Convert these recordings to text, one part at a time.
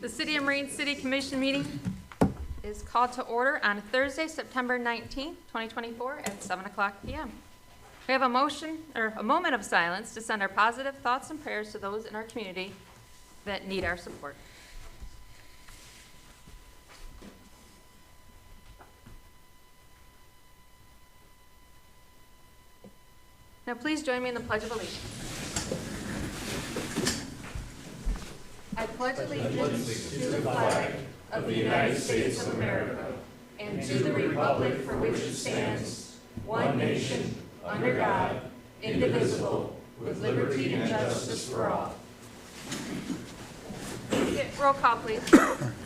The City of Marine City Commission meeting is called to order on Thursday, September 19th, 2024 at 7 o'clock p.m. We have a motion, or a moment of silence to send our positive thoughts and prayers to those in our community that need our support. Now please join me in the Pledge of Allegiance. I pledge allegiance to the flag of the United States of America and to the republic for which it stands, one nation, under God, indivisible, with liberty and justice for all. Roll call, please.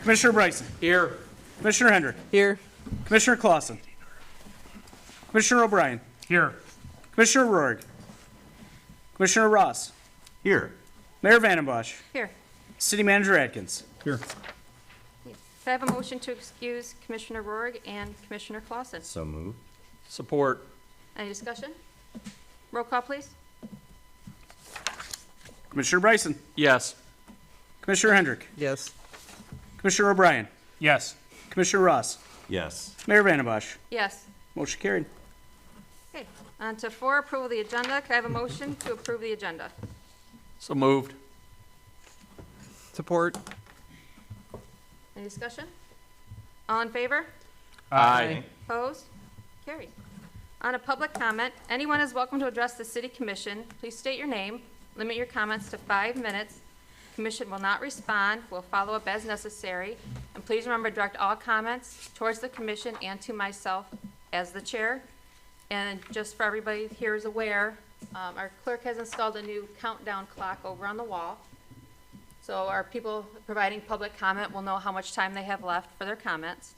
Commissioner Bryson. Here. Commissioner Hendrick. Here. Commissioner Clausen. Commissioner O'Brien. Here. Commissioner Rourke. Commissioner Ross. Here. Mayor Vandenbosch. Here. City Manager Atkins. Here. Can I have a motion to excuse Commissioner Rourke and Commissioner Clausen? So moved. Support. Any discussion? Roll call, please. Commissioner Bryson. Yes. Commissioner Hendrick. Yes. Commissioner O'Brien. Yes. Commissioner Ross. Yes. Mayor Vandenbosch. Yes. Motion carried. Okay, on to 4, approval of the agenda. Can I have a motion to approve the agenda? So moved. Support. Any discussion? All in favor? Aye. Opposed? Carried. On a public comment, anyone is welcome to address the City Commission. Please state your name, limit your comments to 5 minutes. Commission will not respond, will follow up as necessary, and please remember to direct all comments towards the Commission and to myself as the chair. And just for everybody here is aware, our clerk has installed a new countdown clock over on the wall. So our people providing public comment will know how much time they have left for their comments.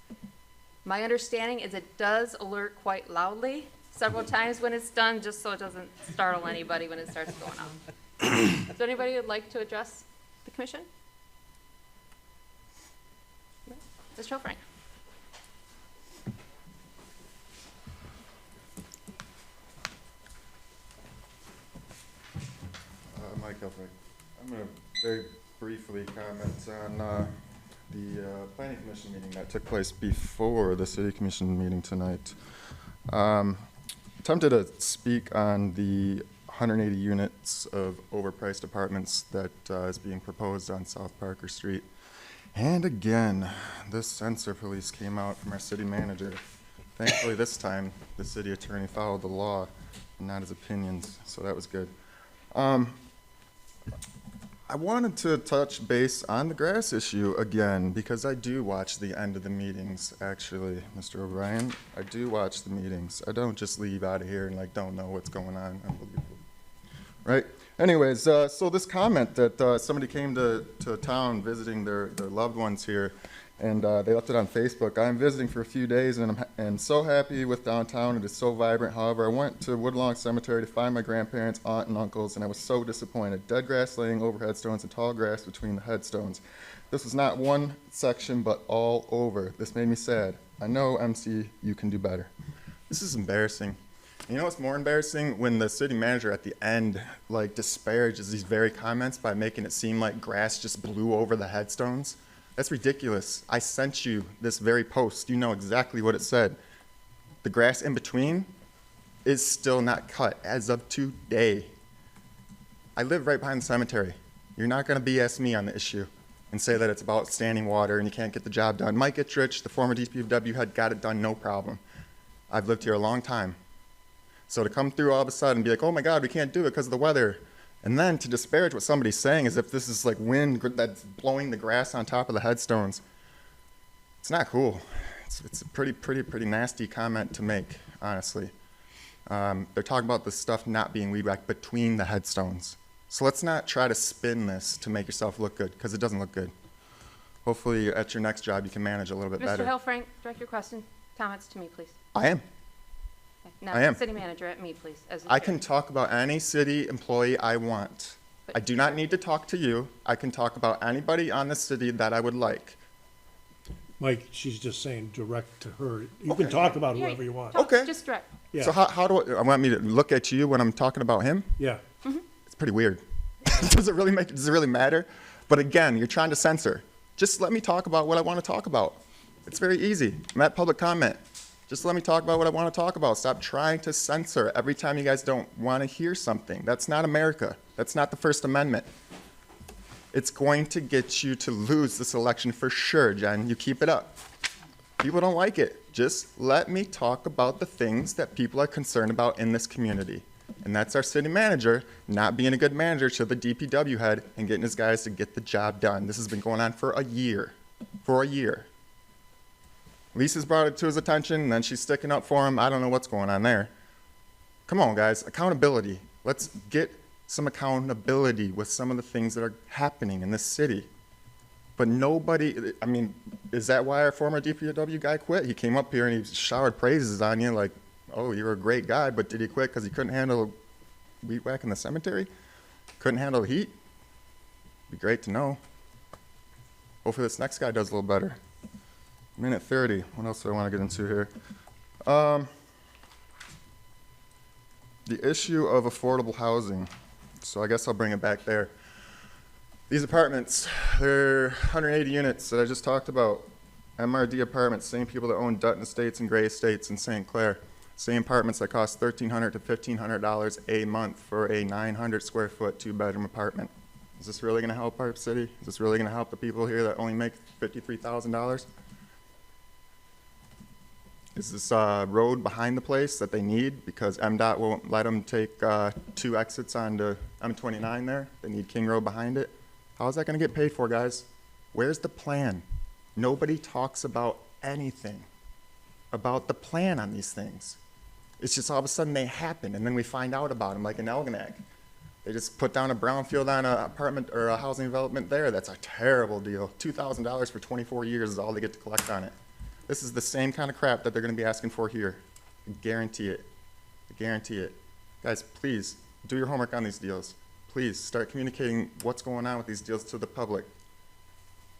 My understanding is it does alert quite loudly several times when it's done, just so it doesn't startle anybody when it starts going off. Is there anybody who would like to address the commission? Mr. Frank. Mike Elfrink. I'm going to very briefly comment on the Planning Commission meeting that took place before the City Commission meeting tonight. Attempted to speak on the 180 units of overpriced apartments that is being proposed on South Parker Street. And again, this censor police came out from our city manager. Thankfully this time, the city attorney followed the law and not his opinions, so that was good. I wanted to touch base on the grass issue again, because I do watch the end of the meetings, actually, Mr. O'Brien. I do watch the meetings. I don't just leave out of here and don't know what's going on. Unbelievable. Right? Anyways, so this comment that somebody came to town visiting their loved ones here, and they left it on Facebook. I'm visiting for a few days, and I'm so happy with downtown. It is so vibrant. However, I went to Woodlawn Cemetery to find my grandparents, aunt, and uncles, and I was so disappointed. Dead grass laying over headstones and tall grass between the headstones. This was not one section, but all over. This made me sad. I know, MC, you can do better. This is embarrassing. You know what's more embarrassing? When the city manager at the end disparages these very comments by making it seem like grass just blew over the headstones. That's ridiculous. I sent you this very post. You know exactly what it said. The grass in between is still not cut as of today. I live right behind the cemetery. You're not going to BS me on the issue and say that it's about standing water and you can't get the job done. Mike Ittrich, the former DPW head, got it done no problem. I've lived here a long time. So to come through all of a sudden and be like, oh my God, we can't do it because of the weather. And then to disparage what somebody's saying as if this is like wind that's blowing the grass on top of the headstones. It's not cool. It's a pretty nasty comment to make, honestly. They're talking about the stuff not being weed whacked between the headstones. So let's not try to spin this to make yourself look good, because it doesn't look good. Hopefully at your next job you can manage a little bit better. Mr. Hillfrank, direct your comments to me, please. I am. Not I am. the city manager, at me, please. As the I chair. can talk about any city employee I want. I do not need to talk to you. I can talk about anybody on the city that I would like. Mike, she's just saying direct to her. You Okay. can talk about Yeah, whoever you want. talk- Okay. Just direct. Yeah, So how do I want me to look at you when I'm talking about him? yeah. It's pretty weird. Does it really matter? But again, you're trying to censor. Just let me talk about what I want to talk about. It's very easy. I'm at public comment. Just let me talk about what I want to talk about. Stop trying to censor every time you guys don't want to hear something. That's not America. That's not the First Amendment. It's going to get you to lose this election for sure, Jen. You keep it up. People don't like it. Just let me talk about the things that people are concerned about in this community. And that's our city manager not being a good manager to the DPW head and getting his guys to get the job done. This has been going on for a year. For a year. Lisa's brought it to his attention, and then she's sticking up for him. I don't know what's going on there. Come on, guys. Accountability. Let's get some accountability with some of the things that are happening in this city. But nobody, I mean, is that why our former DPW guy quit? He came up here and he showered praises on you like, oh, you're a great guy, but did he quit because he couldn't handle weed whack in the cemetery? Couldn't handle the heat? Be great to know. Hopefully this next guy does a little better. Minute 30. What else do I want to get into here? The issue of affordable housing. So I guess I'll bring it back there. These apartments, they're 180 units that I just talked about. MRD apartments, same people that own Dutton Estates and Gray Estates in St. Clair. Same apartments that cost $1,300 to $1,500 a month for a 900 square foot, 2-bedroom apartment. Is this really going to help our city? Is this really going to help the people here that only make $53,000? Is this road behind the place that they need because MDOT won't let them take 2 exits onto M29 there? They need King Road behind it. How is that going to get paid for, guys? Where's the plan? Nobody talks about anything about the plan on these things. It's just all of a sudden they happen, and then we find out about them, like in Elginak. They just put down a brownfield on an apartment or a housing development there. That's a terrible deal. $2,000 for 24 years is all they get to collect on it. This is the same kind of crap that they're going to be asking for here. I guarantee it. I guarantee it. Guys, please do your homework on these deals. Please start communicating what's going on with these deals to the public.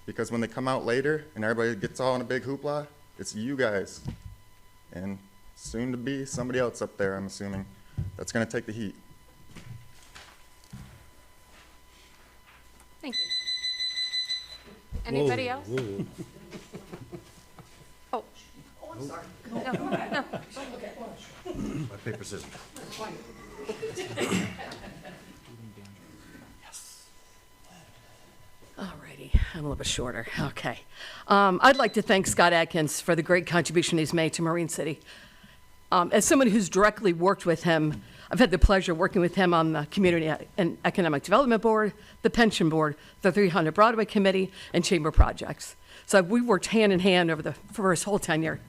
Because when they come out later and everybody gets all in a big hoopla, it's you guys and soon to be somebody else up there, I'm assuming, that's going to take the heat. Thank you. Anybody else? Whoa. Oh. I'm sorry. No, no. My paper, scissors. Alrighty, I'm a little bit shorter. Okay. I'd like to thank Scott Atkins for the great contribution he's made to Marine City. As someone who's directly worked with him, I've had the pleasure of working with him on the Community and Economic Development Board, the Pension Board, the 300 Broadway Committee, and Chamber Projects. So we worked hand in hand for his whole tenure.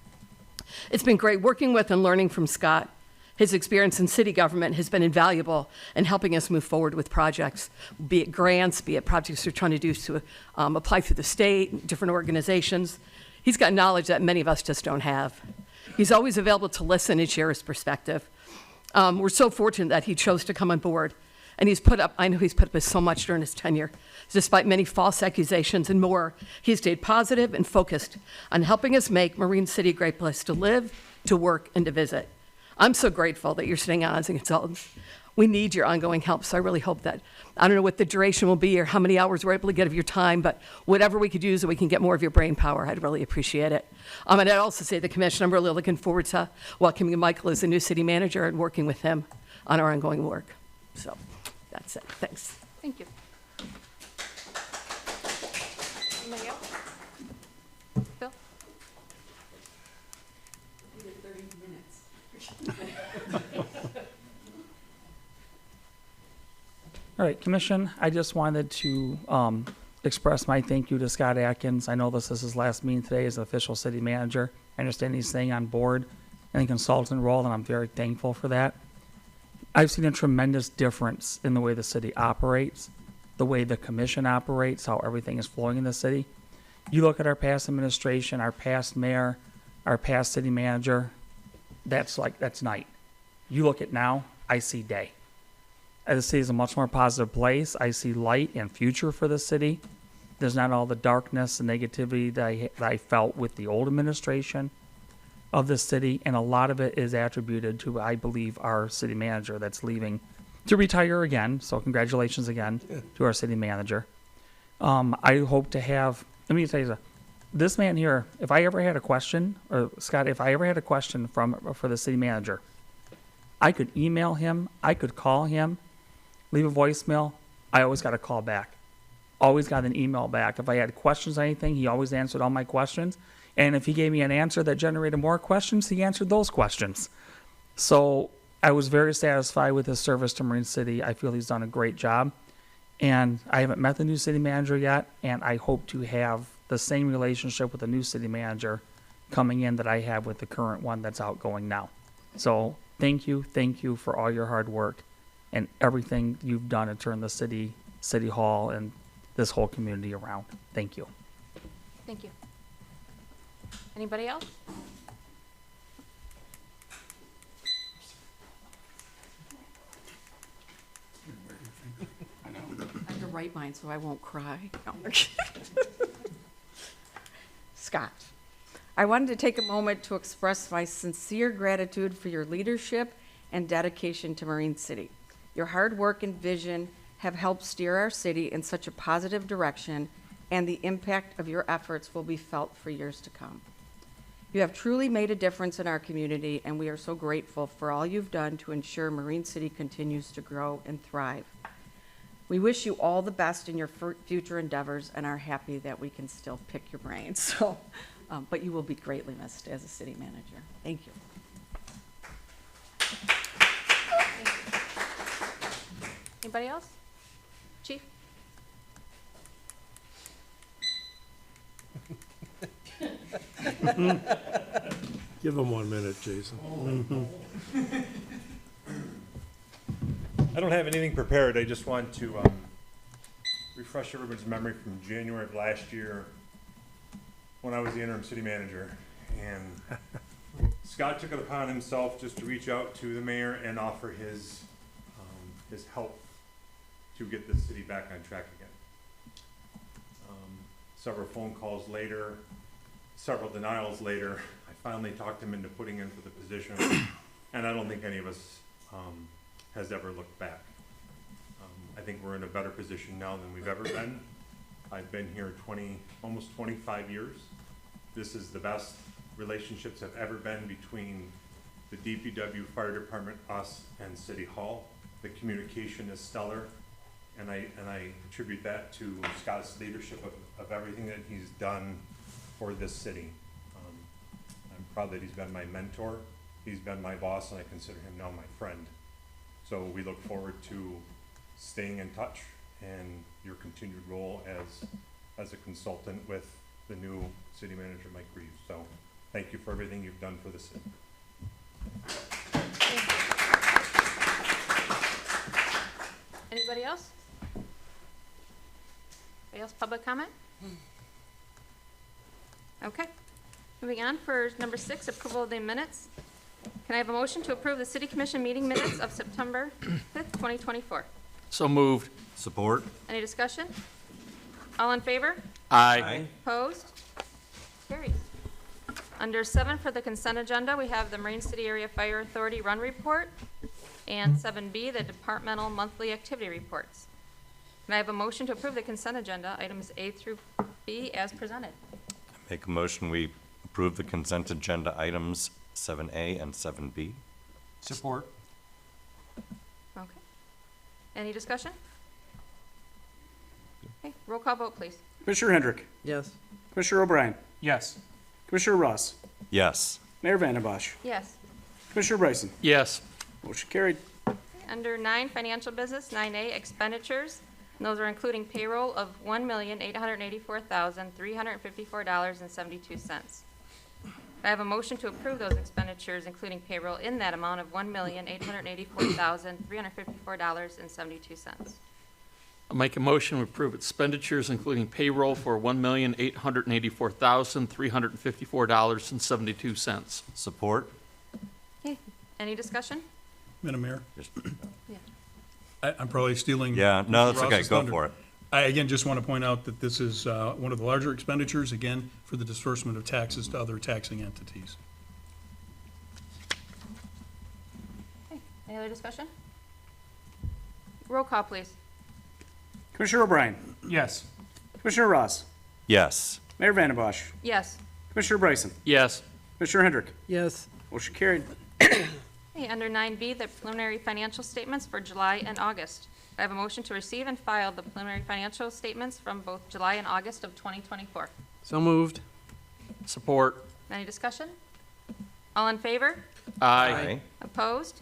It's been great working with and learning from Scott. His experience in city government has been invaluable in helping us move forward with projects, be it grants, be it projects we're trying to do to apply through the state, different organizations. He's got knowledge that many of us just don't have. He's always available to listen and share his perspective. We're so fortunate that he chose to come on board. And I know he's put up with so much during his tenure. Despite many false accusations and more, he stayed positive and focused on helping us make Marine City a great place to live, to work, and to visit. I'm so grateful that you're sitting on as a consultant. We need your ongoing help, so I really hope that, I don't know what the duration will be or how many hours we're able to get of your time, but whatever we could do so we can get more of your brain power, I'd really appreciate it. And I'd also say the commission, I'm really looking forward to welcoming Michael as the new city manager and working with him on our ongoing work. So that's it. Thanks. Thank you. Anybody else? Bill? All right, Commission, I just wanted to express my thank you to Scott Atkins. I know this is his last meeting today as official city manager. I understand he's staying on board in the consultant role, and I'm very thankful for that. I've seen a tremendous difference in the way the city operates, the way the commission operates, how everything is flowing in the city. You look at our past administration, our past mayor, our past city manager, that's night. You look at now, I see day. The city is a much more positive place. I see light and future for the city. There's not all the darkness and negativity that I felt with the old administration of the city, and a lot of it is attributed to, I believe, our city manager that's leaving to retire again. So congratulations again to our city manager. I hope to have let me tell you something. This man here, if I ever had a question, or Scott, if I ever had a question for the city manager, I could email him, I could call him, leave a voicemail. I always got a call back. Always got an email back. If I had questions on anything, he always answered all my questions. And if he gave me an answer that generated more questions, he answered those questions. So I was very satisfied with his service to Marine City. I feel he's done a great job. And I haven't met the new city manager yet, and I hope to have the same relationship with the new city manager coming in that I have with the current one that's outgoing now. So thank you for all your hard work and everything you've done to turn the city hall, and this whole community around. Thank you. Thank you. Anybody else? I have to write mine so I won't cry. No. Scott, I wanted to take a moment to express my sincere gratitude for your leadership and dedication to Marine City. Your hard work and vision have helped steer our city in such a positive direction, and the impact of your efforts will be felt for years to come. You have truly made a difference in our community, and we are so grateful for all you've done to ensure Marine City continues to grow and thrive. We wish you all the best in your future endeavors and are happy that we can still pick your brains. So, but you will be greatly missed as a city manager. Thank you. Anybody else? Chief? Give him 1 minute, Jason. I don't have anything prepared. I just want to refresh everyone's memory from January of last year when I was the interim city manager. And Scott took it upon himself just to reach out to the mayor and offer his help to get the city back on track again. Several phone calls later, several denials later, I finally talked him into putting in for the position, and I don't think any of us has ever looked back. I think we're in a better position now than we've ever been. I've been here almost 25 years. This is the best relationships have ever been between the DPW Fire Department, us, and City Hall. The communication is stellar, and I attribute that to Scott's leadership of everything that he's done for this city. I'm proud that he's been my mentor, he's been my boss, and I consider him now my friend. So we look forward to staying in touch and your continued role as a consultant with the new city manager, Mike Reeves. So thank you for everything you've done for the city. Anybody else? Anybody else, public comment? Okay. Moving on for number 6, approval of the minutes. Can I have a motion to approve the city commission meeting minutes of September 5th, 2024? So moved. Support. Any discussion? All in favor? Aye. Opposed? Carries. Under 7 for the consent agenda, we have the Marine City Area Fire Authority Run Report, and 7B, the Departmental Monthly Activity Reports. Can I have a motion to approve the consent agenda, items A through B, as presented? Make a motion, we approve the consent agenda items 7A and 7B. Support. Okay. Any discussion? Okay, roll call vote, please. Commissioner Hendrick. Yes. Commissioner O'Brien. Yes. Commissioner Ross. Yes. Mayor Vandenbosch. Yes. Commissioner Bryson. Yes. Motion carried. Under 9, financial business, 9A, expenditures. And those are including payroll of $1,884,354.72. I have a motion to approve those expenditures, including payroll in that amount of $1,884,354.72. I'll make a motion to approve expenditures, including payroll for $1,884,354.72. Support. Okay, any discussion? Madam Mayor, Yeah. I'm probably stealing. Yeah, no, that's Mr. okay. Ross's Go thunder. for it. I, again, just want to point out that this is one of the larger expenditures, again, for the disbursement of taxes to other taxing entities. Okay, any other discussion? Roll call, please. Commissioner O'Brien. Yes. Commissioner Ross. Yes. Mayor Vandembosch, Yes. Commissioner Bryson, Yes. Commissioner Hendrick, Yes. motion carried. Okay, under 9B, the preliminary financial statements for July and August. I have a motion to receive and file the preliminary financial statements from both July and August of 2024. So moved. Support. Any discussion? All in favor? Aye. Opposed?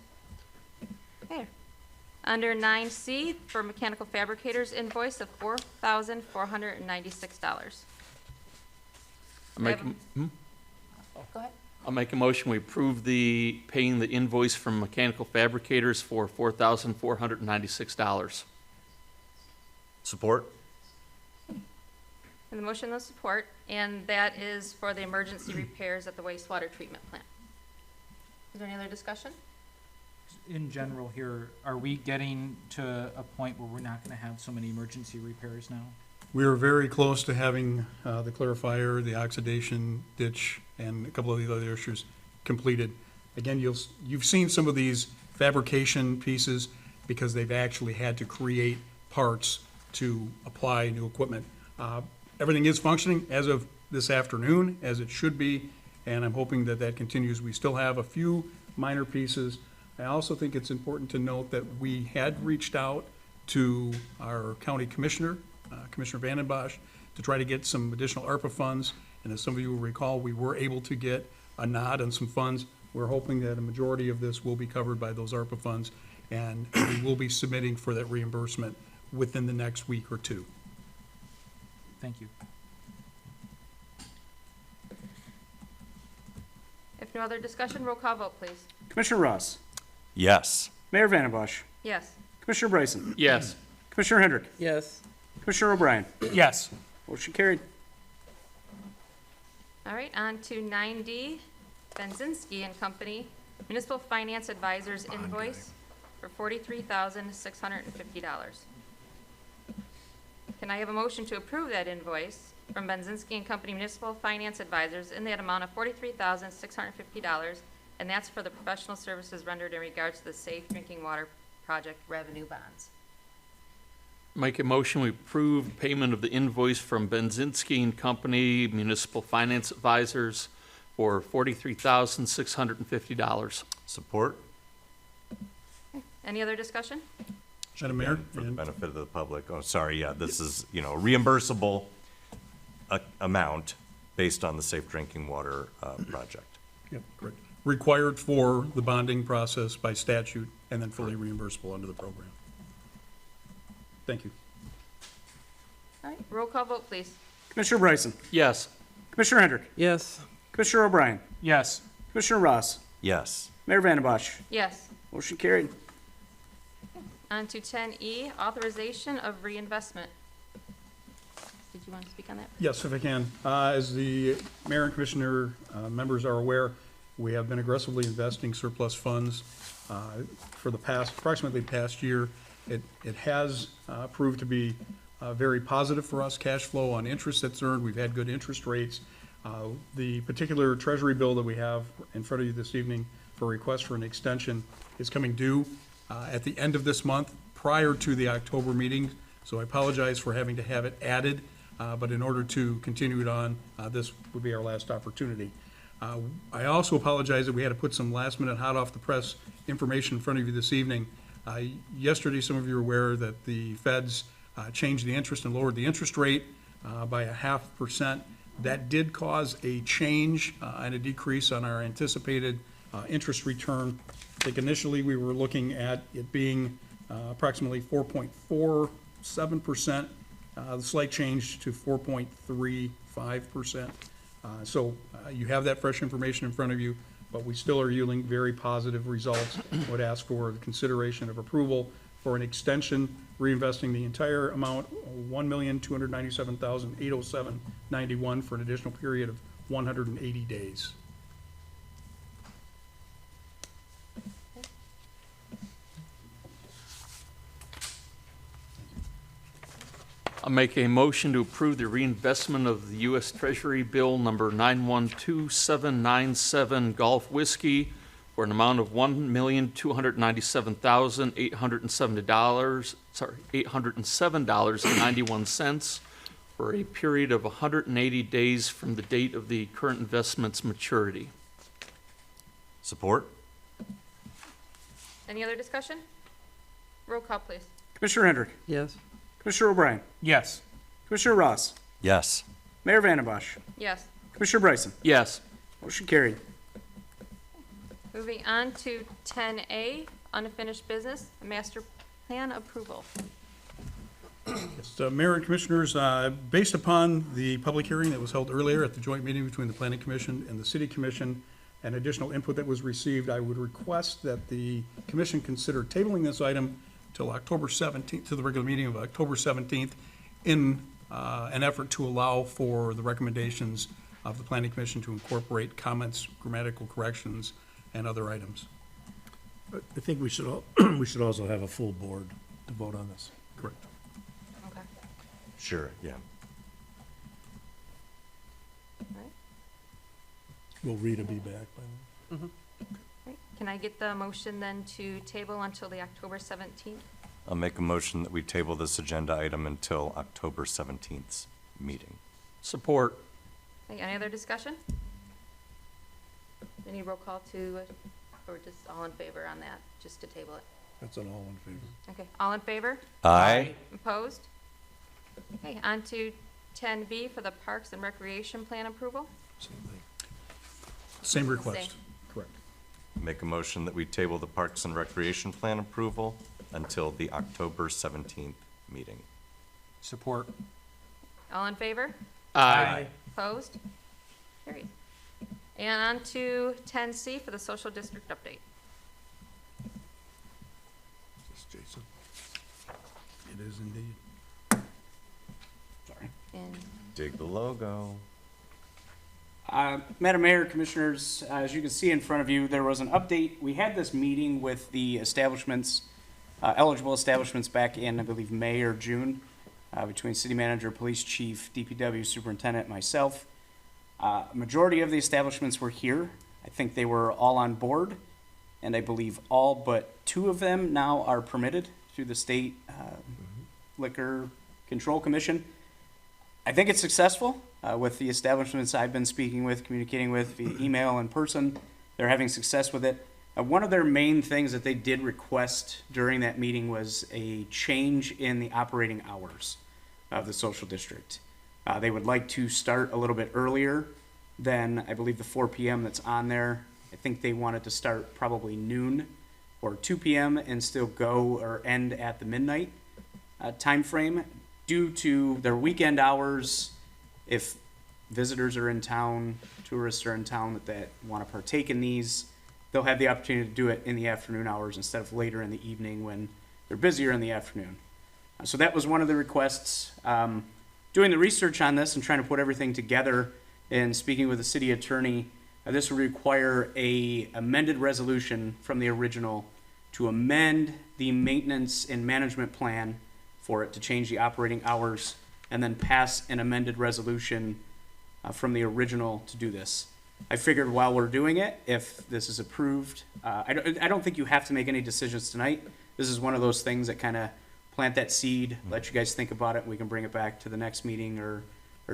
Okay. Under 9C, for mechanical fabricators invoice of $4,496. I'll make, Have Go ahead. I'll make a motion, we approve the, paying the invoice from Mechanical Fabricators for $4,496. Support? And the motion of support, and that is for the emergency repairs at the wastewater treatment plant. Is there any other discussion? In general here, are we getting to a point where we're not gonna have so many emergency repairs now? We are very close to having the clarifier, the oxidation ditch, and a couple of the other issues completed. Again, you've seen some of these fabrication pieces because they've actually had to create parts to apply new equipment. Everything is functioning as of this afternoon, as it should be, and I'm hoping that that continues. We still have a few minor pieces. I also think it's important to note that we had reached out to our county commissioner, Commissioner Vandenbosch, to try to get some additional ARPA funds. And as some of you will recall, we were able to get a nod on some funds. We're hoping that a majority of this will be covered by those ARPA funds, and we will be submitting for that reimbursement within the next week or two. Thank you. If no other discussion, roll call vote, please. Commissioner Ross, Yes. Mayor Vandembosch, Yes. Commissioner Bryson, Yes. Commissioner Hendrick, Yes. Commissioner O'Brien, Yes. motion carried. All right, on to 9D, Benzinski and Company Municipal Finance Advisors invoice for $43,650. Can I have a motion to approve that invoice from Benzinski and Company Municipal Finance Advisors in that amount of $43,650, and that's for the professional services rendered in regards to the Safe Drinking Water Project revenue bonds? Make a motion, we approve payment of the invoice from Benzinski and Company Municipal Finance Advisors for $43,650. Support? Any other discussion? Madam Mayor? For the and- benefit of the public. Oh, sorry, yeah, this is, reimbursable amount based on the Safe Drinking Water project. Yep, correct. Required for the bonding process by statute, and then fully reimbursable under the program. Thank you. All right, roll call vote, please. Commissioner Bryson, Yes. Commissioner Hendrick, Yes. Commissioner O'Brien, Yes. Commissioner Ross, Yes. Mayor Vandembosch, Yes. motion carried. On to 10E, authorization of reinvestment. Did you want to speak on that? Yes, if I can. As the mayor and commissioner members are aware, we have been aggressively investing surplus funds for the approximately past year. It has proved to be very positive for us, cash flow on interest that's earned. We've had good interest rates. The particular treasury bill that we have in front of you this evening for request for an extension is coming due at the end of this month, prior to the October meeting. So I apologize for having to have it added, but in order to continue it on, this would be our last opportunity. I also apologize that we had to put some last-minute, hot-off-the-press information in front of you this evening. Yesterday, some of you are aware that the feds changed the interest and lowered the interest rate by 0.5%. That did cause a change and a decrease on our anticipated interest return. I think initially we were looking at it being approximately 4.47%, the slight change to 4.35%. So you have that fresh information in front of you, but we still are yielding very positive results. Would ask for the consideration of approval for an extension, reinvesting the entire amount, $1,297,807.91 for an additional period of 180 days. I'll make a motion to approve the reinvestment of the U.S. Treasury Bill number 912797 Gulf Whiskey for an amount of $1,297,807.91 for a period of 180 days from the date of the current investment's maturity. Support? Any other discussion? Roll call, please. Commissioner Hendrick. Yes. Commissioner O'Brien. Yes. Commissioner Ross. Yes. Mayor Vandenbosch. Yes. Commissioner Bryson. Yes. Motion carried. Moving on to 10A, unfinished business, master plan approval. Yes, Mayor and Commissioners, based upon the public hearing that was held earlier at the joint meeting between the Planning Commission and the City Commission, and additional input that was received, I would request that the commission consider tabling this item till October 17th, to the regular meeting of October 17th, in an effort to allow for the recommendations of the Planning Commission to incorporate comments, grammatical corrections, and other items. I think we should we should also have a full board to vote on this. Correct. Okay. Sure, yeah. All right. Will Rita be back by then? All right. Can I get the motion then to table until the October 17th? I'll make a motion that we table this agenda item until October 17th's meeting. Support. Okay, any other discussion? Any roll call to, or just all in favor on that, just to table it? That's an all in favor. Okay, all in favor? Aye. Opposed? Okay, on to 10B for the Parks and Recreation Plan approval. Same request. Same. Correct. Make a motion that we table the Parks and Recreation Plan approval until the October 17th meeting. Support. All in favor? Aye. Opposed? Carried. And on to 10C for the social district update. Jason. It is indeed. Sorry. And Dig the logo. Madam Mayor, Commissioners, as you can see in front of you, there was an update. We had this meeting with the establishments, eligible establishments back in, I believe, May or June, between City Manager, Police Chief, DPW Superintendent, myself. Majority of the establishments were here. I think they were all on board, and I believe all but 2 of them now are permitted through the State Liquor Control Commission. I think it's successful with the establishments I've been speaking with, communicating with via email and person. They're having success with it. One of their main things that they did request during that meeting was a change in the operating hours of the social district. They would like to start a little bit earlier than, I believe, the 4 p.m. that's on there. I think they wanted to start probably noon or 2 p.m. and still go or end at the midnight time frame due to their weekend hours. If visitors are in town, tourists are in town that want to partake in these, they'll have the opportunity to do it in the afternoon hours instead of later in the evening when they're busier in the afternoon. So that was one of the requests. Doing the research on this and trying to put everything together and speaking with the city attorney, this would require a amended resolution from the original to amend the maintenance and management plan for it to change the operating hours, and then pass an amended resolution from the original to do this. I figured while we're doing it, if this is approved, I don't think you have to make any decisions tonight. This is one of those things that kind of plant that seed, let you guys think about it, and we can bring it back to the next meeting or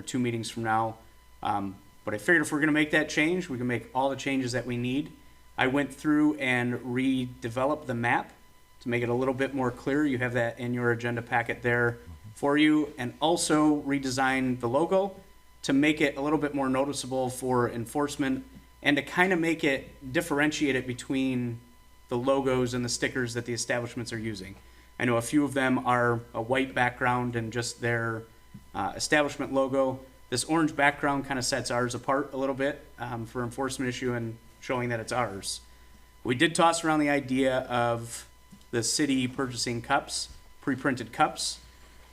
2 meetings from now. But I figured if we're gonna make that change, we can make all the changes that we need. I went through and redeveloped the map to make it a little bit more clear. You have that in your agenda packet there for you, and also redesigned the logo to make it a little bit more noticeable for enforcement and to kind of make it differentiate it between the logos and the stickers that the establishments are using. I know a few of them are a white background and just their establishment logo. This orange background kind of sets ours apart a little bit for enforcement issue and showing that it's ours. We did toss around the idea of the city purchasing cups, pre-printed cups,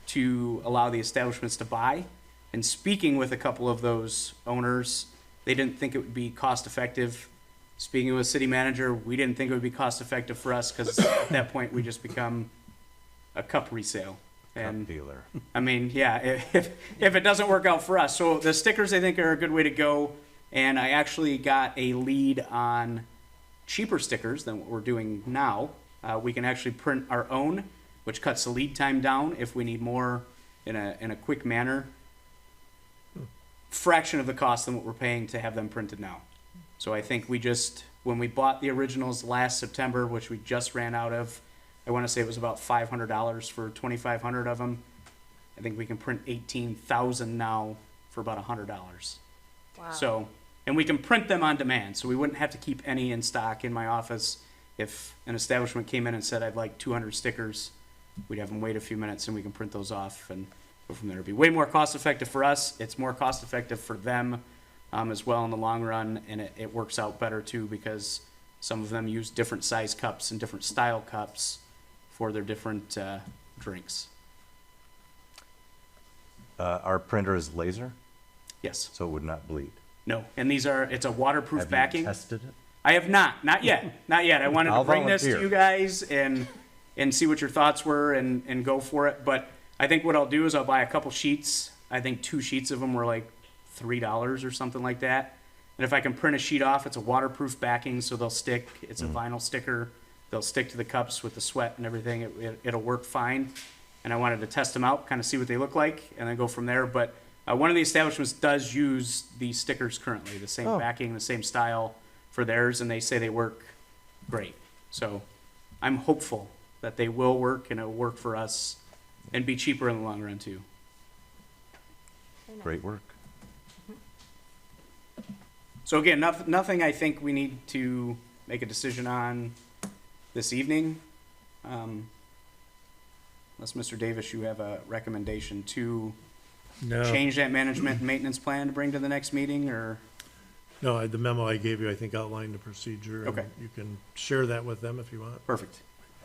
to allow the establishments to buy. And speaking with a couple of those owners, they didn't think it would be cost effective. Speaking with city manager, we didn't think it would be cost effective for us because at that point we just become a cup resale. And Cup dealer. I mean, yeah, if it doesn't work out for us. So the stickers I think are a good way to go. And I actually got a lead on cheaper stickers than what we're doing now. We can actually print our own, which cuts the lead time down if we need more in a quick manner. fraction of the cost than what we're paying to have them printed now. So I think when we bought the originals last September, which we just ran out of, I want to say it was about $500 for 2,500 of them. I think we can print 18,000 now for about $100. Wow. So, and we can print them on demand, so we wouldn't have to keep any in stock in my office. If an establishment came in and said, I'd like 200 stickers, we'd have them wait a few minutes and we can print those off and go from there. It'd be way more cost effective for us. It's more cost effective for them as well in the long run, and it works out better too because some of them use different size cups and different style cups for their different drinks. Our printer is laser, Yes. so it would not bleed. No. And it's a waterproof Have backing. you tested it? I have not yet. I wanted I'll to bring this to volunteer. you guys and see what your thoughts were and go for it. But I think what I'll do is I'll buy a couple sheets. I think 2 sheets of them were like $3 or something like that. And if I can print a sheet off, it's a waterproof backing, so they'll stick. It's a vinyl sticker. They'll stick to the cups with the sweat and everything. It'll work fine. And I wanted to test them out, kind of see what they look like, and then go from there. But one of the establishments does use these stickers currently, the same backing, the same style for theirs, and they say they work great. So I'm hopeful that they will work and it'll work for us and be cheaper in the long run too. Great work. So again, nothing I think we need to make a decision on this evening. Unless, Mr. Davis, you have a recommendation to No, change that management and maintenance plan to bring to the next meeting, or? no, the memo I gave you, I think outlined the procedure. and Okay. You can share that with them if you want. Perfect.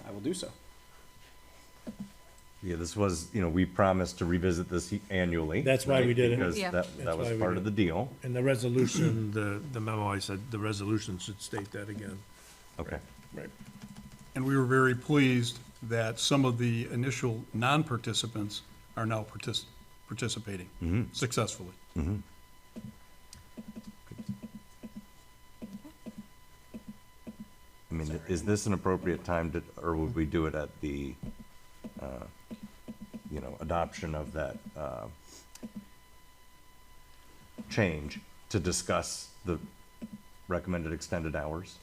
I will do so. Yeah, this was, we promised to revisit this annually. That's why we did it. Because Yeah. that That's was why we part did of the deal. And the resolution, the memo I said, the resolution should state that again. Okay. Right. And we were very pleased that some of the initial non-participants are now participating successfully. I mean, is this an appropriate time to, or would we do it at the, adoption of that, change to discuss the recommended extended hours?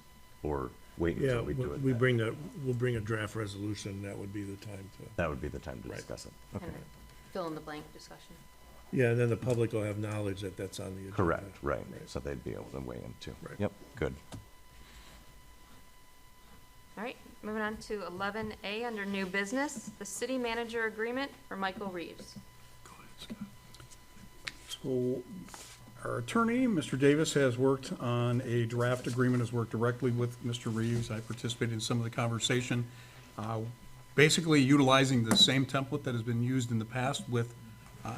Or wait Yeah, until we do it we then? we'll bring a draft resolution, that would be the time to, That would be the time to Right. discuss it. Okay. And fill in the blank discussion. yeah, and then the public will have knowledge that that's on the agenda. Correct, right. So they'd be able to weigh in too. Right. Yep, good. All right, moving on to 11A under new business, the city manager agreement for Michael Reeves. So our attorney, Mr. Davis, has worked on a draft agreement, has worked directly with Mr. Reeves. I participated in some of the conversation, basically utilizing the same template that has been used in the past with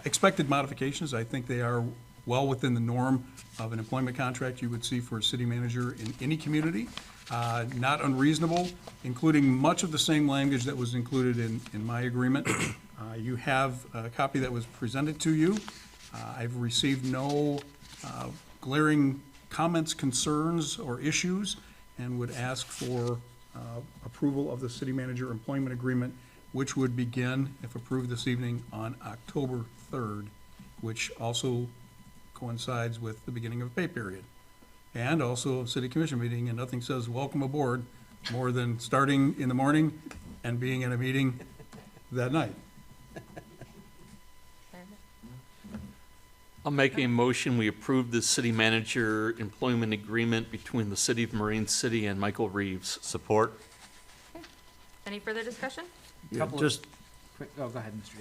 expected modifications. I think they are well within the norm of an employment contract you would see for a city manager in any community. Not unreasonable, including much of the same language that was included in my agreement. You have a copy that was presented to you. I've received no glaring comments, concerns, or issues, and would ask for approval of the city manager employment agreement, which would begin, if approved this evening, on October 3rd, which also coincides with the beginning of a pay period. And also a city commission meeting, and nothing says welcome aboard more than starting in the morning and being in a meeting that night. I'll make a motion, we approve the city manager employment agreement between the city of Marine City and Michael Reeves. Support? Any further discussion? Yeah, Couple of just, Quick, oh, go ahead, Mr.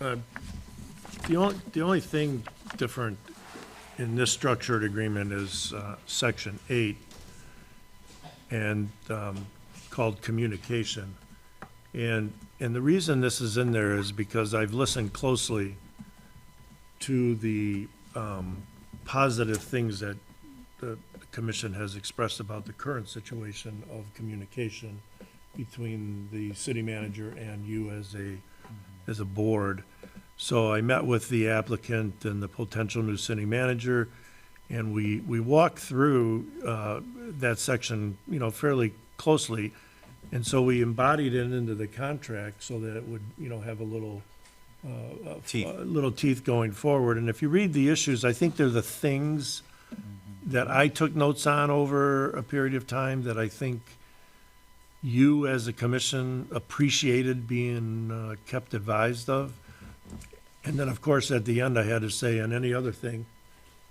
Davis. the only thing different in this structured agreement is section 8 and called communication. And the reason this is in there is because I've listened closely to the positive things that the commission has expressed about the current situation of communication between the city manager and you as a board. So I met with the applicant and the potential new city manager, and we walked through that section, fairly closely. And so we embodied it into the contract so that it would, have a little Teeth. teeth going forward. And if you read the issues, I think they're the things that I took notes on over a period of time that I think you as a commission appreciated being kept advised of. And then, of course, at the end, I had to say, on any other thing,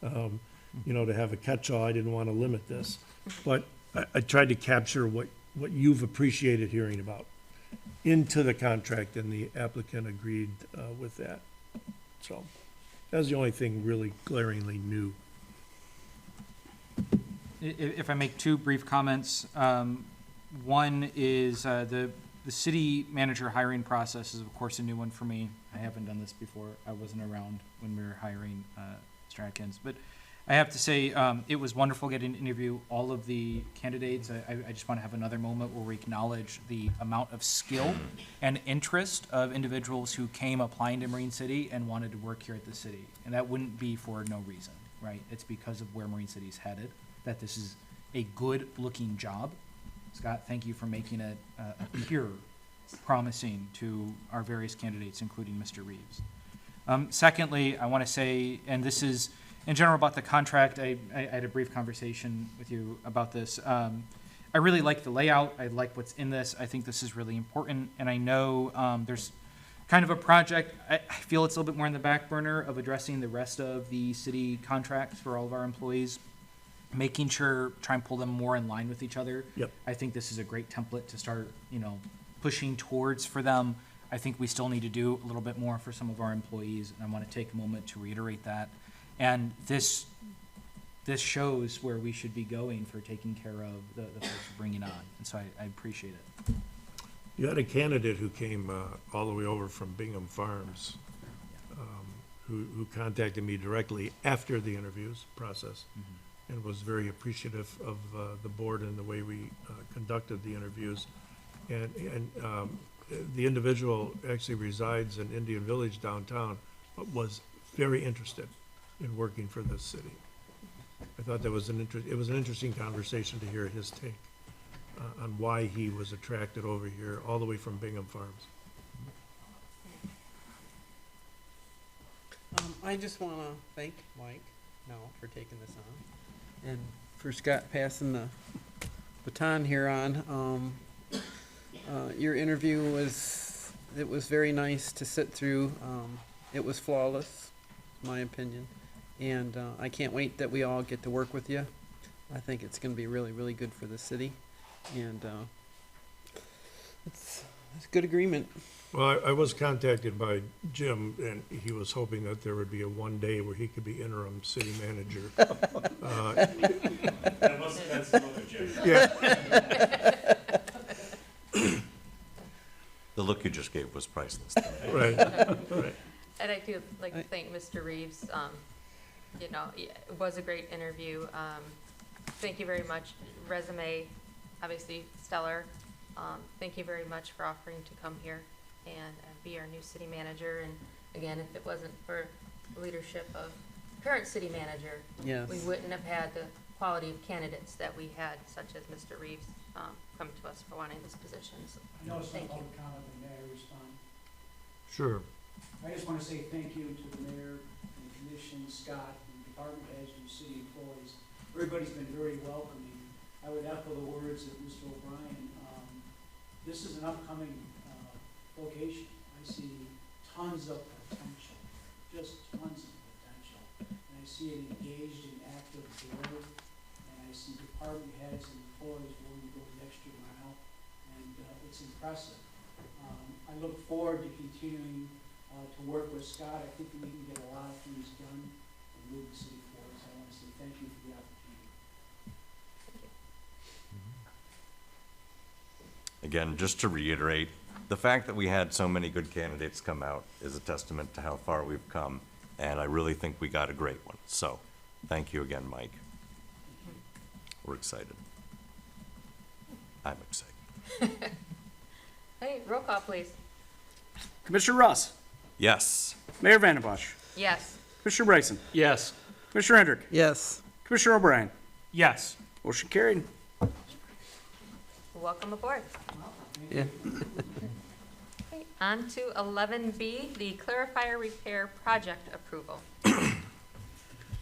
to have a catch-all, I didn't want to limit this. But I tried to capture what you've appreciated hearing about into the contract, and the applicant agreed with that. So that's the only thing really glaringly new. If I make two brief comments, one is the city manager hiring process is of course a new one for me. I haven't done this before. I wasn't around when we were hiring Mr. Atkins, but I have to say it was wonderful getting to interview all of the candidates. I just want to have another moment where we acknowledge the amount of skill and interest of individuals who came applying to Marine City and wanted to work here at the city, and that wouldn't be for no reason, right? It's because of where Marine City's headed that this is a good-looking job. Scott, thank you for making it appear promising to our various candidates, including Mr. Reeves. Secondly, I want to say, and this is in general about the contract, I had a brief conversation with you about this. I really like the layout. I like what's in this. I think this is really important. And I know there's kind of a project, I feel it's a little bit more in the back burner of addressing the rest of the city contracts for all of our employees, making sure, try and pull them more in line with each other. Yep. I think this is a great template to start, pushing towards for them. I think we still need to do a little bit more for some of our employees, and I want to take a moment to reiterate that. And this shows where we should be going for taking care of the folks we're bringing on, and so I appreciate it. You had a candidate who came all the way over from Bingham Farms, who contacted me directly after the interviews process, and was very appreciative of the board and the way we conducted the interviews. And the individual actually resides in Indian Village downtown, but was very interested in working for this city. I thought that was it was an interesting conversation to hear his take on why he was attracted over here, all the way from Bingham Farms. I just want to thank Mike now for taking this on, and for Scott passing the baton here on. Your interview was very nice to sit through. It was flawless, in my opinion, and I can't wait that we all get to work with you. I think it's going to be really, really good for the city, and it's a good agreement. Well, I was contacted by Jim, and he was hoping that there would be a one day where he could be interim city manager. That must have been some other Jim. Yeah. The look you just gave was priceless. Right, right. And I do like to thank Mr. Reeves. It was a great interview. Thank you very much. Resume, obviously stellar. Thank you very much for offering to come here and be our new city manager. And again, if it wasn't for the leadership of current city manager, Yes. we wouldn't have had the quality of candidates that we had, such as Mr. Reeves, come to us for wanting this position. So, I know it's not thank you. public comment, but may I respond? Sure. I just want to say thank you to the mayor and the commission, Scott, and department heads and city employees. Everybody's been very welcoming. I would echo the words of Mr. O'Brien. This is an upcoming location. I see tons of potential, just tons of potential. And I see an engaged and active board, and I see department heads and employees willing to go the extra mile, and it's impressive. I look forward to continuing to work with Scott. I think we can get a lot of things done and move the city forward. So I want to say thank you for the opportunity. Again, just to reiterate, the fact that we had so many good candidates come out is a testament to how far we've come, and I really think we got a great one. So, thank you again, Mike. We're excited. I'm excited. Hey, roll call, please. Commissioner Ross, Yes. Mayor Vandenbosch, Yes. Commissioner Bryson, Yes. Commissioner Hendrick, Yes. Commissioner O'Brien. Yes. Motion carried. Welcome aboard. Yeah. On to 11B, the clarifier repair project approval.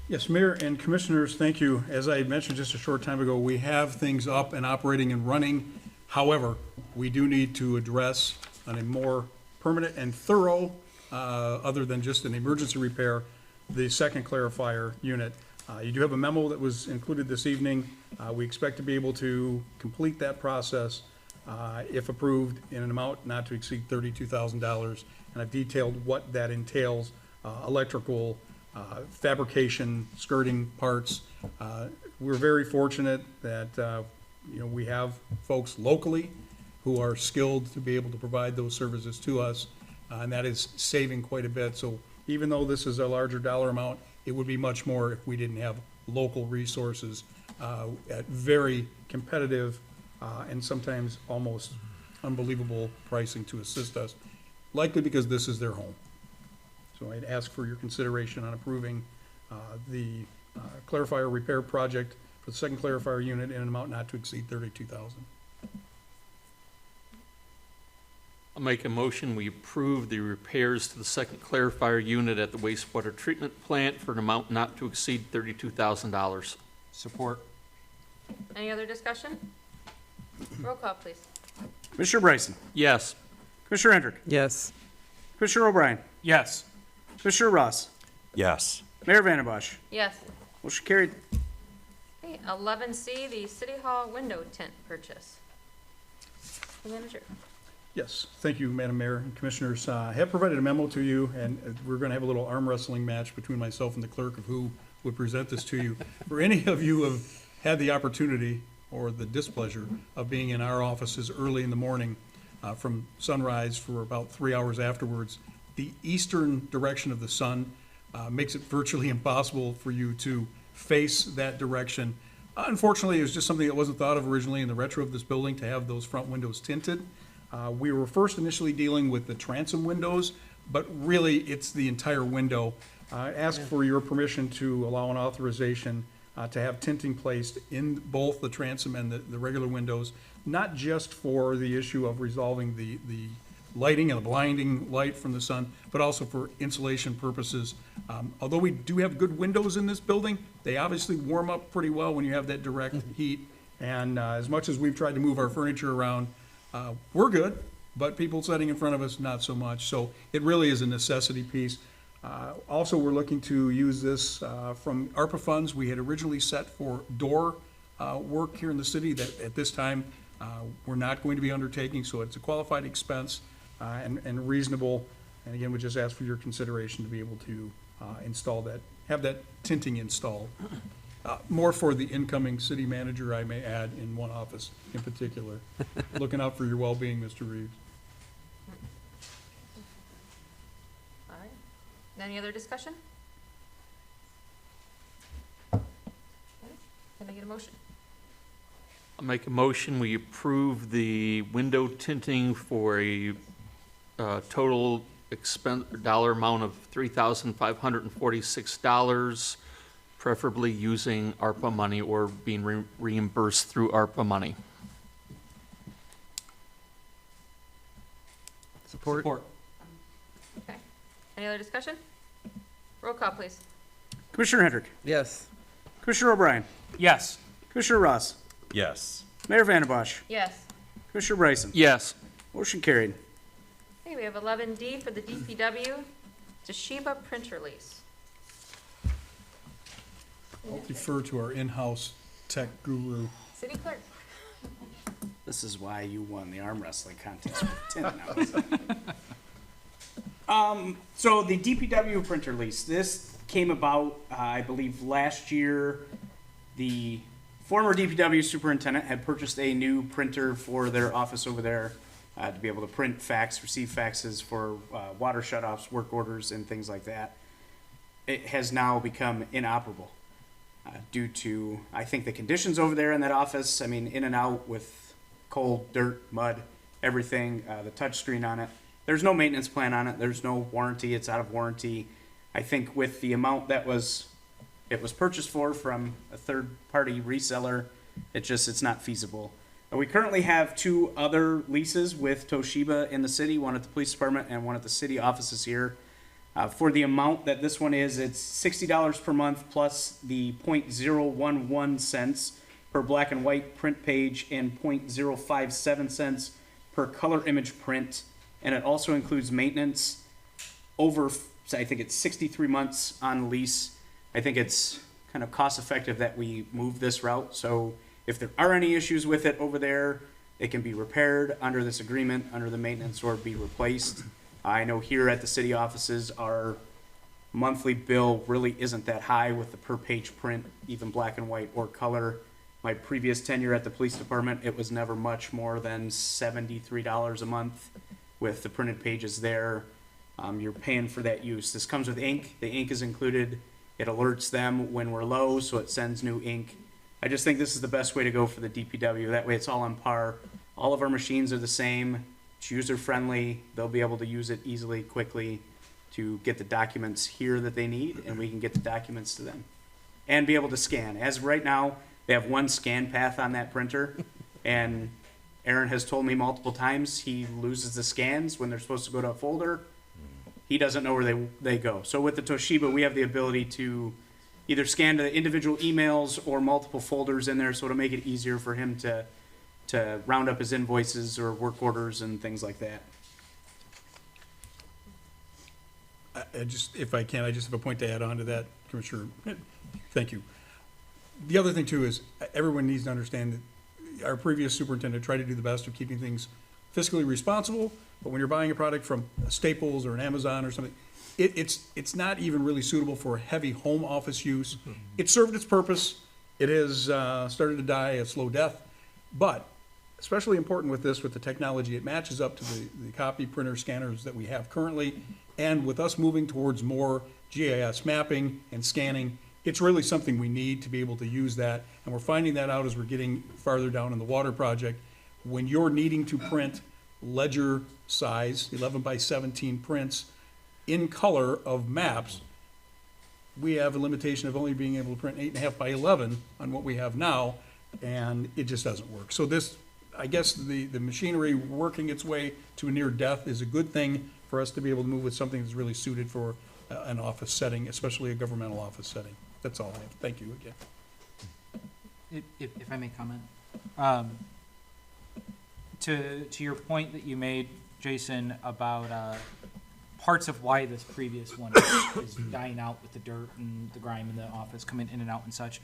Yes, Mayor and Commissioners, thank you. As I mentioned just a short time ago, we have things up and operating and running. However, we do need to address on a more permanent and thorough, other than just an emergency repair, the second clarifier unit. You do have a memo that was included this evening. We expect to be able to complete that process, if approved, in an amount not to exceed $32,000. And I've detailed what that entails, electrical, fabrication, skirting parts. We're very fortunate that, we have folks locally who are skilled to be able to provide those services to us, and that is saving quite a bit. So even though this is a larger dollar amount, it would be much more if we didn't have local resources at very competitive and sometimes almost unbelievable pricing to assist us, likely because this is their home. So I'd ask for your consideration on approving the clarifier repair project for the second clarifier unit in an amount not to exceed $32,000. I'll make a motion, we approve the repairs to the second clarifier unit at the wastewater treatment plant for an amount not to exceed $32,000. Support. Any other discussion? Roll call, please. Commissioner Bryson? Yes. Commissioner Hendrick? Yes. Commissioner O'Brien? Yes. Commissioner Ross? Yes. Mayor Vandenbosch? Yes. Motion carried. Okay, 11C, the City Hall window tint purchase. Manager. Yes, thank you, Madam Mayor and Commissioners. I have provided a memo to you, and we're going to have a little arm wrestling match between myself and the clerk of who would present this to you. For any of you who have had the opportunity or the displeasure of being in our offices early in the morning from sunrise for about 3 hours afterwards, the eastern direction of the sun makes it virtually impossible for you to face that direction. Unfortunately, it was just something that wasn't thought of originally in the retro of this building to have those front windows tinted. We were first initially dealing with the transom windows, but really it's the entire window. I ask for your permission to allow an authorization to have tinting placed in both the transom and the regular windows, not just for the issue of resolving the lighting and the blinding light from the sun, but also for insulation purposes. Although we do have good windows in this building, they obviously warm up pretty well when you have that direct heat. And as much as we've tried to move our furniture around, we're good, but people sitting in front of us, not so much. So it really is a necessity piece. Also, we're looking to use this from ARPA funds. We had originally set for door work here in the city that at this time we're not going to be undertaking, so it's a qualified expense and reasonable. And again, we just ask for your consideration to be able to install that, have that tinting installed. More for the incoming city manager, I may add, in one office in particular. Looking out for your well-being, Mr. Reeves. All right. Any other discussion? Can I get a motion? I'll make a motion, we approve the window tinting for a total dollar amount of $3,546, preferably using ARPA money or being reimbursed through ARPA money. Support. Okay. Any other discussion? Roll call, please. Commissioner Hendrick? Yes. Commissioner O'Brien? Yes. Commissioner Ross? Yes. Mayor Vandenbosch? Yes. Commissioner Bryson? Yes. Motion carried. Okay, we have 11D for the DPW, Toshiba printer lease. I'll defer to our in-house tech guru. City clerk. This is why you won the arm wrestling contest with Tim now. So the DPW printer lease, this came about, I believe, last year. The former DPW superintendent had purchased a new printer for their office over there to be able to print fax, receive faxes for water shutoffs, work orders, and things like that. It has now become inoperable due to, I think, the conditions over there in that office. I mean, in and out with cold, dirt, mud, everything, the touch screen on it. There's no maintenance plan on it. There's no warranty. It's out of warranty. I think with the amount that it was purchased for from a third-party reseller, it's not feasible. We currently have 2 other leases with Toshiba in the city, one at the police department and one at the city offices here. For the amount that this one is, it's $60 per month plus the 0.011 cents per black and white print page and 0.057 cents per color image print. And it also includes maintenance over, I think it's 63 months on lease. I think it's kind of cost effective that we move this route. So if there are any issues with it over there, it can be repaired under this agreement, under the maintenance, or be replaced. I know here at the city offices, our monthly bill really isn't that high with the per page print, even black and white or color. My previous tenure at the police department, it was never much more than $73 a month with the printed pages there. You're paying for that use. This comes with ink. The ink is included. It alerts them when we're low, so it sends new ink. I just think this is the best way to go for the DPW. That way it's all on par. All of our machines are the same. It's user-friendly. They'll be able to use it easily, quickly to get the documents here that they need, and we can get the documents to them. And be able to scan. As of right now, they have one scan path on that printer, and Aaron has told me multiple times he loses the scans when they're supposed to go to a folder. He doesn't know where they go. So with the Toshiba, we have the ability to either scan to the individual emails or multiple folders in there, so it'll make it easier for him to round up his invoices or work orders and things like that. If I can, I just have a point to add on to that, Commissioner. Thank you. The other thing too is everyone needs to understand that our previous superintendent tried to do the best of keeping things fiscally responsible, but when you're buying a product from Staples or an Amazon or something, it's not even really suitable for heavy home office use. It served its purpose. It has started to die a slow death, but especially important with this, with the technology, it matches up to the copy printer scanners that we have currently, and with us moving towards more GIS mapping and scanning, it's really something we need to be able to use that, and we're finding that out as we're getting farther down in the water project. When you're needing to print ledger size, 11 by 17 prints, in color of maps, we have a limitation of only being able to print 8.5 by 11 on what we have now, and it just doesn't work. So this, I guess the machinery working its way to a near death is a good thing for us to be able to move with something that's really suited for an office setting, especially a governmental office setting. That's all I have. Thank you again. If I may comment. To your point that you made, Jason, about parts of why this previous one is dying out with the dirt and the grime in the office coming in and out and such.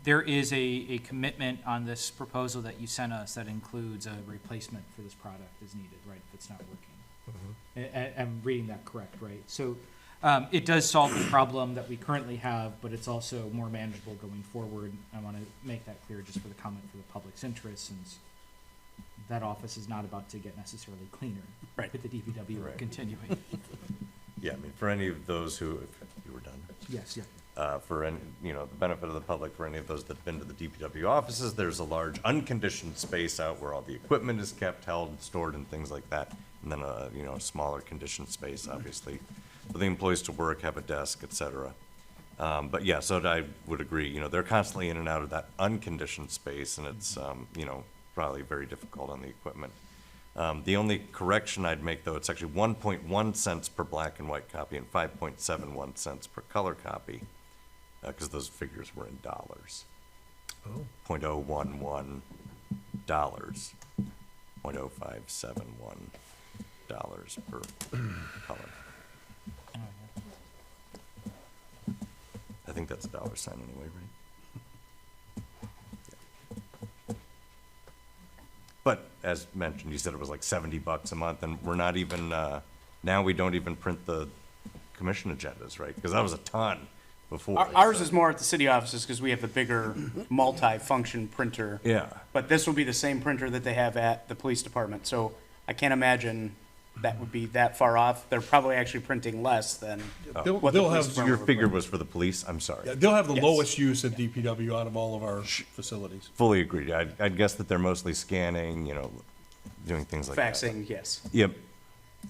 There is a commitment on this proposal that you sent us that includes a replacement for this product as needed, right, if it's not working. I'm reading that correct, right? So it does solve the problem that we currently have, but it's also more manageable going forward. I want to make that clear just for the comment for the public's interest, since that office is not about to get necessarily cleaner. Right. With the DPW Right. continuing. Yeah, I mean, for any of those who, if you were done. Yes, yeah. For any, the benefit of the public, for any of those that've been to the DPW offices, there's a large unconditioned space out where all the equipment is kept, held, stored, and things like that. And then a smaller conditioned space, obviously, for the employees to work, have a desk, et cetera. But yeah, so I would agree, they're constantly in and out of that unconditioned space, and it's, probably very difficult on the equipment. The only correction I'd make, though, it's actually 1.1 cents per black and white copy and 5.71 cents per color copy, because those figures were in dollars. Oh. 0.011 dollars, 0.0571 dollars per color. I think that's a dollar sign anyway, right? But as mentioned, you said it was like $70 a month, and we're not even, now we don't even print the commission agendas, right? Because that was a ton before. Ours is more at the city offices because we have the bigger multi-function printer. Yeah. But this will be the same printer that they have at the police department, so I can't imagine that would be that far off. They're probably actually printing less than They'll what the have- police department Your would figure print. was for the police? I'm sorry. Yeah, they'll have the Yes. lowest use at DPW out of all of our facilities. Fully agreed. I'd guess that they're mostly scanning, doing things like that. Faxing, yes. Yep.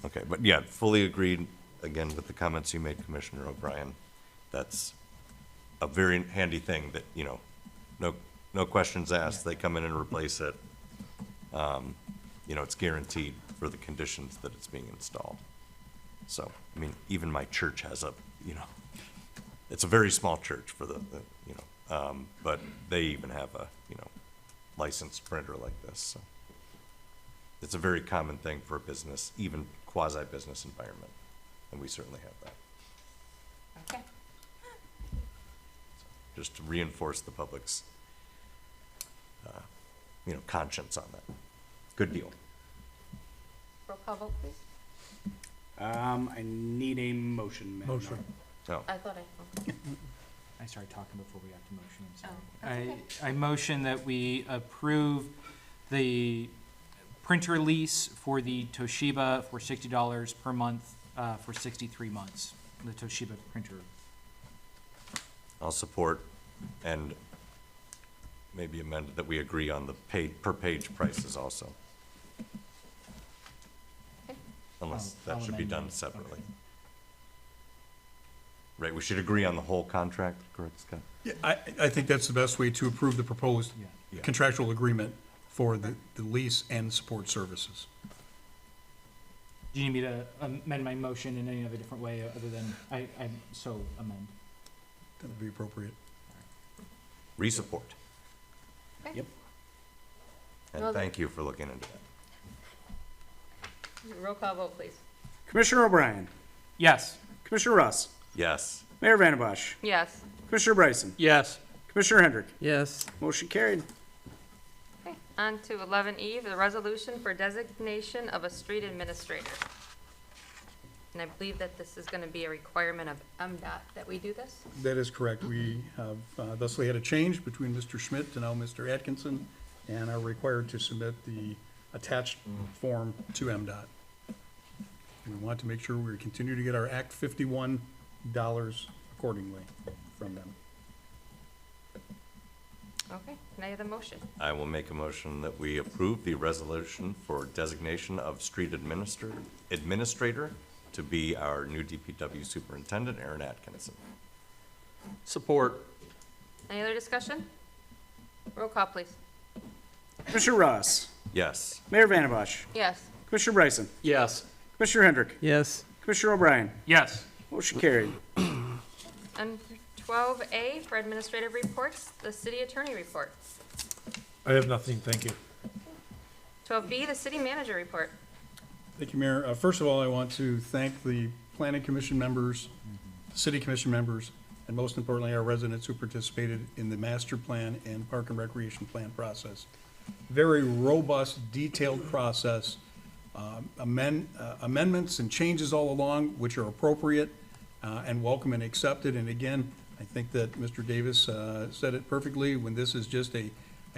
Okay, but yeah, fully agreed, again, with the comments you made, Commissioner O'Brien. That's a very handy thing that, no no questions asked, they come in and replace it. You know, it's guaranteed for the conditions that it's being installed. So, I mean, even my church has a, you know, it's a very small church for you know, but they even have a, you know, licensed printer like this, so. It's a very common thing for a business, even quasi-business environment, and we certainly have that. Okay. Just to reinforce the public's, you know, conscience on that. Good deal. Roll call vote, please. I need a motion, Madam Motion. So, I thought I, I started talking before we got to motion, I'm Oh, sorry. that's I motion that we approve the printer lease for the Toshiba for $60 per month, for 63 months, the Toshiba printer. I'll support and maybe amend that we agree on the per page prices also. Okay. Unless I'll that should be amend done that. separately. Okay. Right, we should agree on the whole contract, correct, Scott? Yeah, I think that's the best way to approve the proposed Yeah. contractual agreement for the lease and support services. Do you need me to amend my motion in any other different way other than, I so amend? That would be appropriate. Resupport. Okay. Yep. And Well, thank you for looking into that. roll call vote, please. Commissioner O'Brien, Yes. Commissioner Russ, Yes. Mayor Vandebosch, Yes. Commissioner Bryson, Yes. Commissioner Hendrick. Yes. Motion carried. Okay, on to 11E, the resolution for designation of a street administrator. And I believe that this is gonna be a requirement of MDOT that we do this. That is correct. We have thusly had a change between Mr. Schmidt and now Mr. Atkinson, and are required to submit the attached form to MDOT. We want to make sure we continue to get our Act 51 dollars accordingly from them. Okay, can I have the motion? I will make a motion that we approve the resolution for designation of street administrator to be our new DPW superintendent, Aaron Atkinson. Support. Any other discussion? Roll call, please. Commissioner Ross, Yes. Mayor Vandebosch, Yes. Commissioner Bryson, Yes. Commissioner Hendrick, Yes. Commissioner O'Brien. Yes. Motion carried. And 12A for administrative reports, the city attorney report. I have nothing, thank you. 12B, the city manager report. Thank you, Mayor. First of all, I want to thank the planning commission members, city commission members, and most importantly, our residents who participated in the master plan and park and recreation plan process. Very robust, detailed process, amendments and changes all along, which are appropriate and welcome and accepted. And again, I think that Mr. Davis said it perfectly, when this is just a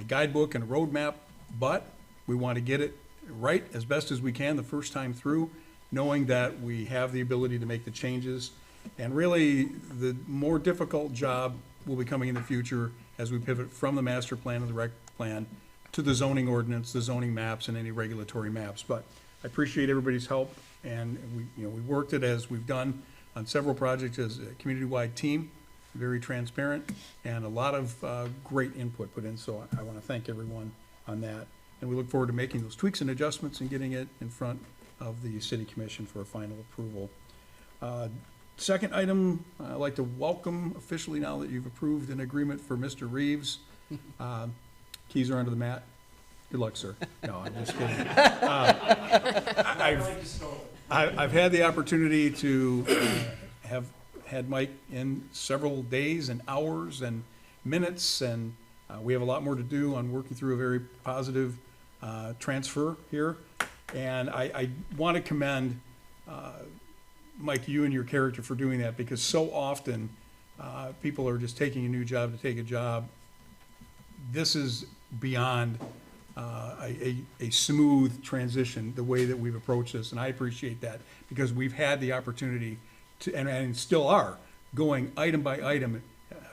guidebook and a roadmap, but we want to get it right as best as we can the first time through, knowing that we have the ability to make the changes. And really, the more difficult job will be coming in the future as we pivot from the master plan and the rec plan to the zoning ordinance, the zoning maps, and any regulatory maps. But I appreciate everybody's help, and we worked it as we've done on several projects as a community-wide team, very transparent, and a lot of great input put in. So I want to thank everyone on that. And we look forward to making those tweaks and adjustments and getting it in front of the city commission for a final approval. Second item, I'd like to welcome officially, now that you've approved an agreement for Mr. Reeves. Keys are under the mat. Good luck, sir. No, I'm just kidding. I've had the opportunity to have had Mike in several days and hours and minutes, and we have a lot more to do on working through a very positive transfer here. And I want to commend Mike, you and your character for doing that, because so often people are just taking a new job to take a job. This is beyond a smooth transition, the way that we've approached this, and I appreciate that, because we've had the opportunity to, and still are, going item by item,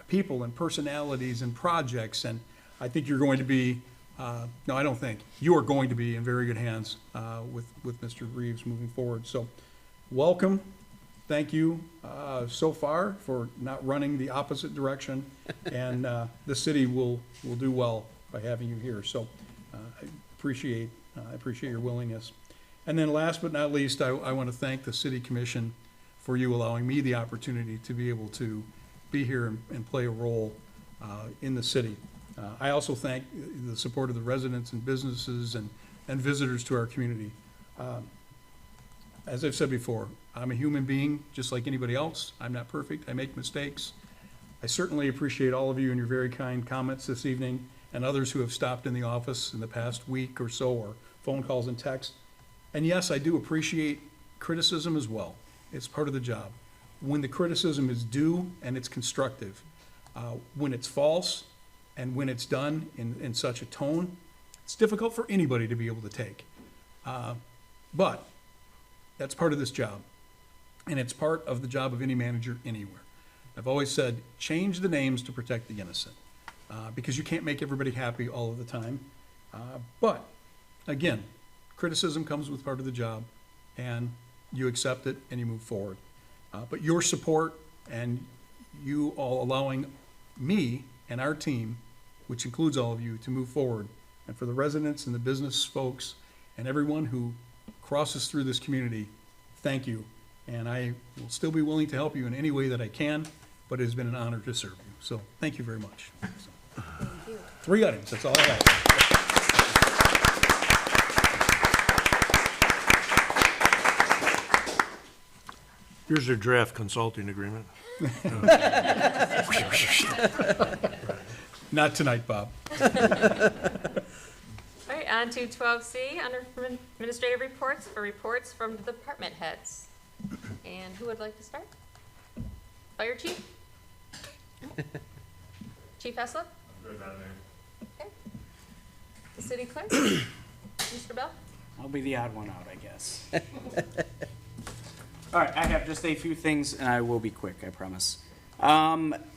people and personalities and projects, and I think you're going to be, no, I don't think, you are going to be in very good hands with Mr. Reeves moving forward. So welcome, thank you so far for not running the opposite direction, and the city will do well by having you here. So I appreciate your willingness. And then last but not least, I want to thank the City Commission for you allowing me the opportunity to be able to be here and play a role in the city. I also thank the support of the residents and businesses and visitors to our community. As I've said before, I'm a human being just like anybody else. I'm not perfect. I make mistakes. I certainly appreciate all of you and your very kind comments this evening, and others who have stopped in the office in the past week or so, or phone calls and texts. And yes, I do appreciate criticism as well. It's part of the job. When the criticism is due and it's constructive, when it's false and when it's done in such a tone, it's difficult for anybody to be able to take. But that's part of this job. And it's part of the job of any manager anywhere. I've always said, change the names to protect the innocent, because you can't make everybody happy all of the time. But again, criticism comes with part of the job, and you accept it and you move forward. But your support and you all allowing me and our team, which includes all of you, to move forward, and for the residents and the business folks and everyone who crosses through this community, thank you. And I will still be willing to help you in any way that I can, but it has been an honor to serve you. So thank you very much. So, 3 items, that's all I have. Here's your draft consulting agreement. Not tonight, Bob. All right, on to 12C, under administrative reports, for reports from the department heads. And who would like to start? Fire Chief? Chief Heslop? Okay. The city clerk? Mr. Bell? I'll be the odd one out, I guess. All right, I have just a few things, and I will be quick, I promise.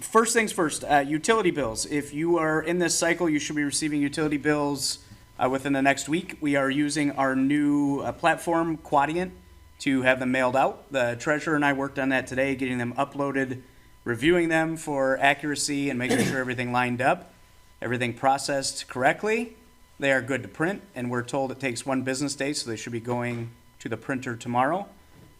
First things first, utility bills. If you are in this cycle, you should be receiving utility bills within the next week. We are using our new platform, Quadient, to have them mailed out. The treasurer and I worked on that today, getting them uploaded, reviewing them for accuracy and making sure everything lined up, everything processed correctly. They are good to print, and we're told it takes 1 business day, so they should be going to the printer tomorrow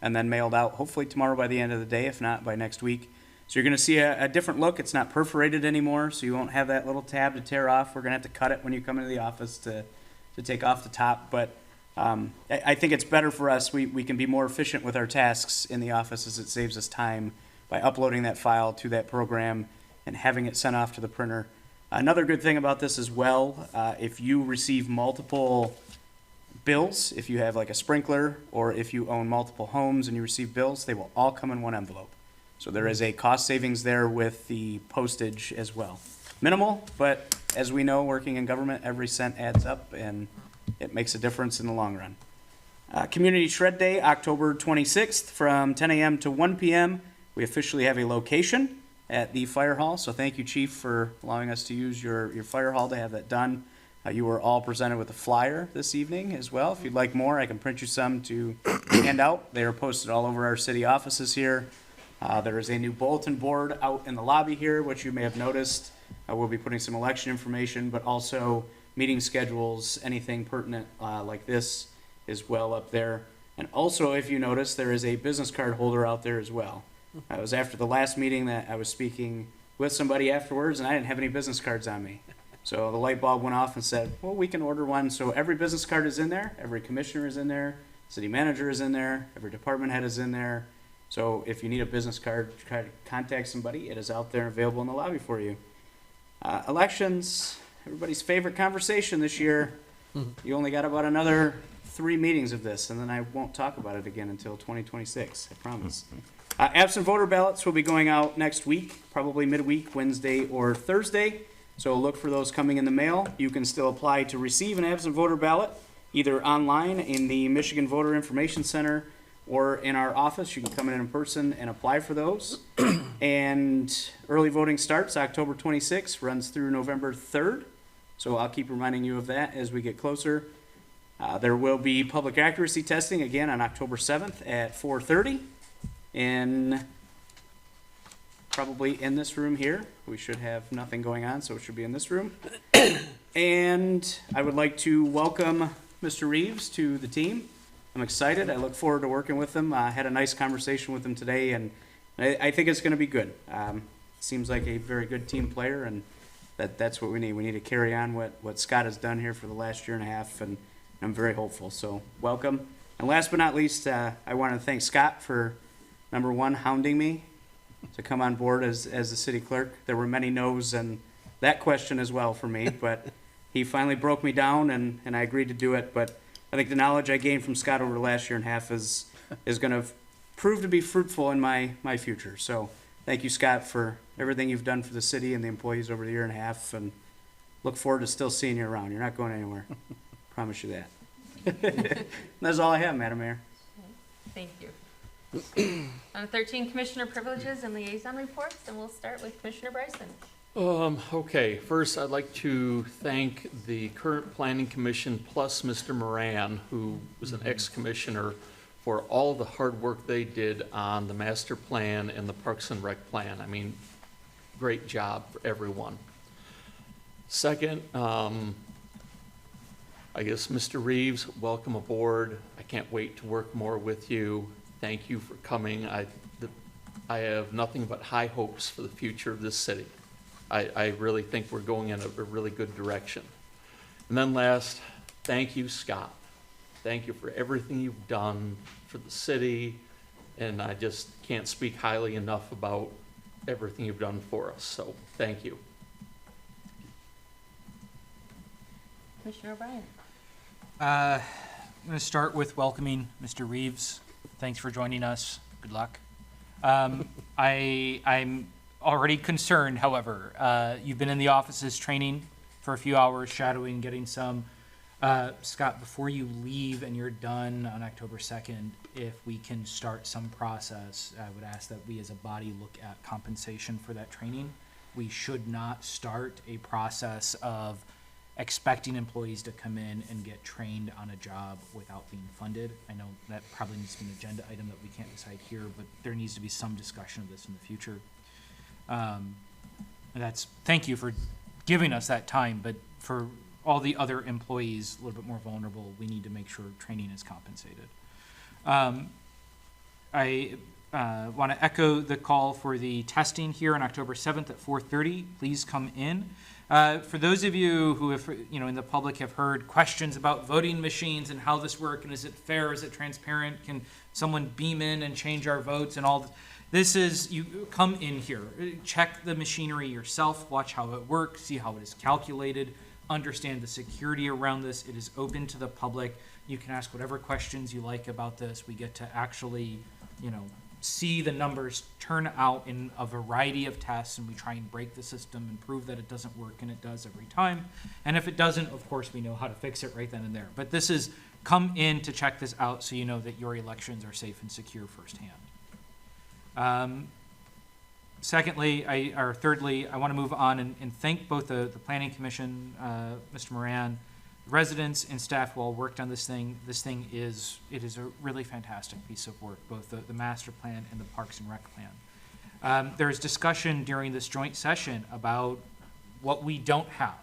and then mailed out hopefully tomorrow by the end of the day, if not by next week. So you're going to see a different look. It's not perforated anymore, so you won't have that little tab to tear off. We're going to have to cut it when you come into the office to take off the top. But I think it's better for us. We can be more efficient with our tasks in the office, as it saves us time by uploading that file to that program and having it sent off to the printer. Another good thing about this as well, if you receive multiple bills, if you have like a sprinkler, or if you own multiple homes and you receive bills, they will all come in one envelope. So there is a cost savings there with the postage as well. Minimal, but as we know, working in government, every cent adds up, and it makes a difference in the long run. Community Shred Day, October 26th, from 10 a.m. to 1 p.m. We officially have a location at the fire hall, so thank you, Chief, for allowing us to use your fire hall to have that done. You were all presented with a flyer this evening as well. If you'd like more, I can print you some to hand out. They are posted all over our city offices here. There is a new bulletin board out in the lobby here, which you may have noticed. We'll be putting some election information, but also meeting schedules, anything pertinent like this as well up there. And also, if you notice, there is a business card holder out there as well. It was after the last meeting that I was speaking with somebody afterwards, and I didn't have any business cards on me. So the light bulb went off and said, well, we can order one. So every business card is in there, every commissioner is in there, city manager is in there, every department head is in there. So if you need a business card, try to contact somebody. It is out there available in the lobby for you. Elections, everybody's favorite conversation this year. You only got about another 3 meetings of this, and then I won't talk about it again until 2026, I promise. Absent voter ballots will be going out next week, probably midweek, Wednesday or Thursday. So look for those coming in the mail. You can still apply to receive an absent voter ballot, either online in the Michigan Voter Information Center or in our office. You can come in person and apply for those. And early voting starts October 26th, runs through November 3rd. So I'll keep reminding you of that as we get closer. There will be public accuracy testing again on October 7th at 4:30. probably in this room here. We should have nothing going on, so it should be in this room. And I would like to welcome Mr. Reeves to the team. I'm excited. I look forward to working with him. I had a nice conversation with him today, and I think it's going to be good. Seems like a very good team player, and that's what we need. We need to carry on what Scott has done here for the last year and a half, and I'm very hopeful. So welcome. And last but not least, I want to thank Scott for, number one, hounding me to come on board as the city clerk. There were many no's and that question as well for me, but he finally broke me down, and I agreed to do it. But I think the knowledge I gained from Scott over the last year and a half is going to prove to be fruitful in my future. So thank you, Scott, for everything you've done for the city and the employees over the year and a half, and look forward to still seeing you around. You're not going anywhere. Promise you that. That's all I have, Madam Mayor. Thank you. On 13, Commissioner Privileges and Liaison Reports, and we'll start with Commissioner Bryson. Okay, first I'd like to thank the current Planning Commission plus Mr. Moran, who was an ex-commissioner, for all the hard work they did on the master plan and the Parks and Rec plan. I mean, great job for everyone. Second, I guess, Mr. Reeves, welcome aboard. I can't wait to work more with you. Thank you for coming. I have nothing but high hopes for the future of this city. I really think we're going in a really good direction. And then last, thank you, Scott. Thank you for everything you've done for the city, and I just can't speak highly enough about everything you've done for us, so thank you. Commissioner O'Brien. I'm going to start with welcoming Mr. Reeves. Thanks for joining us. Good luck. I'm already concerned, however. You've been in the offices training for a few hours, shadowing, getting some. Scott, before you leave and you're done on October 2nd, if we can start some process, I would ask that we as a body look at compensation for that training. We should not start a process of expecting employees to come in and get trained on a job without being funded. I know that probably needs to be an agenda item that we can't decide here, but there needs to be some discussion of this in the future. Thank you for giving us that time, but for all the other employees a little bit more vulnerable, we need to make sure training is compensated. I want to echo the call for the testing here on October 7th at 4:30. Please come in. For those of you who have, in the public have heard questions about voting machines and how this works, and is it fair, is it transparent, can someone beam in and change our votes and all, this is, you come in here, check the machinery yourself, watch how it works, see how it is calculated, understand the security around this. It is open to the public. You can ask whatever questions you like about this. We get to actually, see the numbers turn out in a variety of tests, and we try and break the system and prove that it doesn't work, and it does every time. And if it doesn't, of course, we know how to fix it right then and there. But this is, come in to check this out so you know that your elections are safe and secure firsthand. Thirdly, I want to move on and thank both the Planning Commission, Mr. Moran, residents and staff who all worked on this thing. This thing is a really fantastic piece of work, both the master plan and the Parks and Rec plan. There's discussion during this joint session about what we don't have.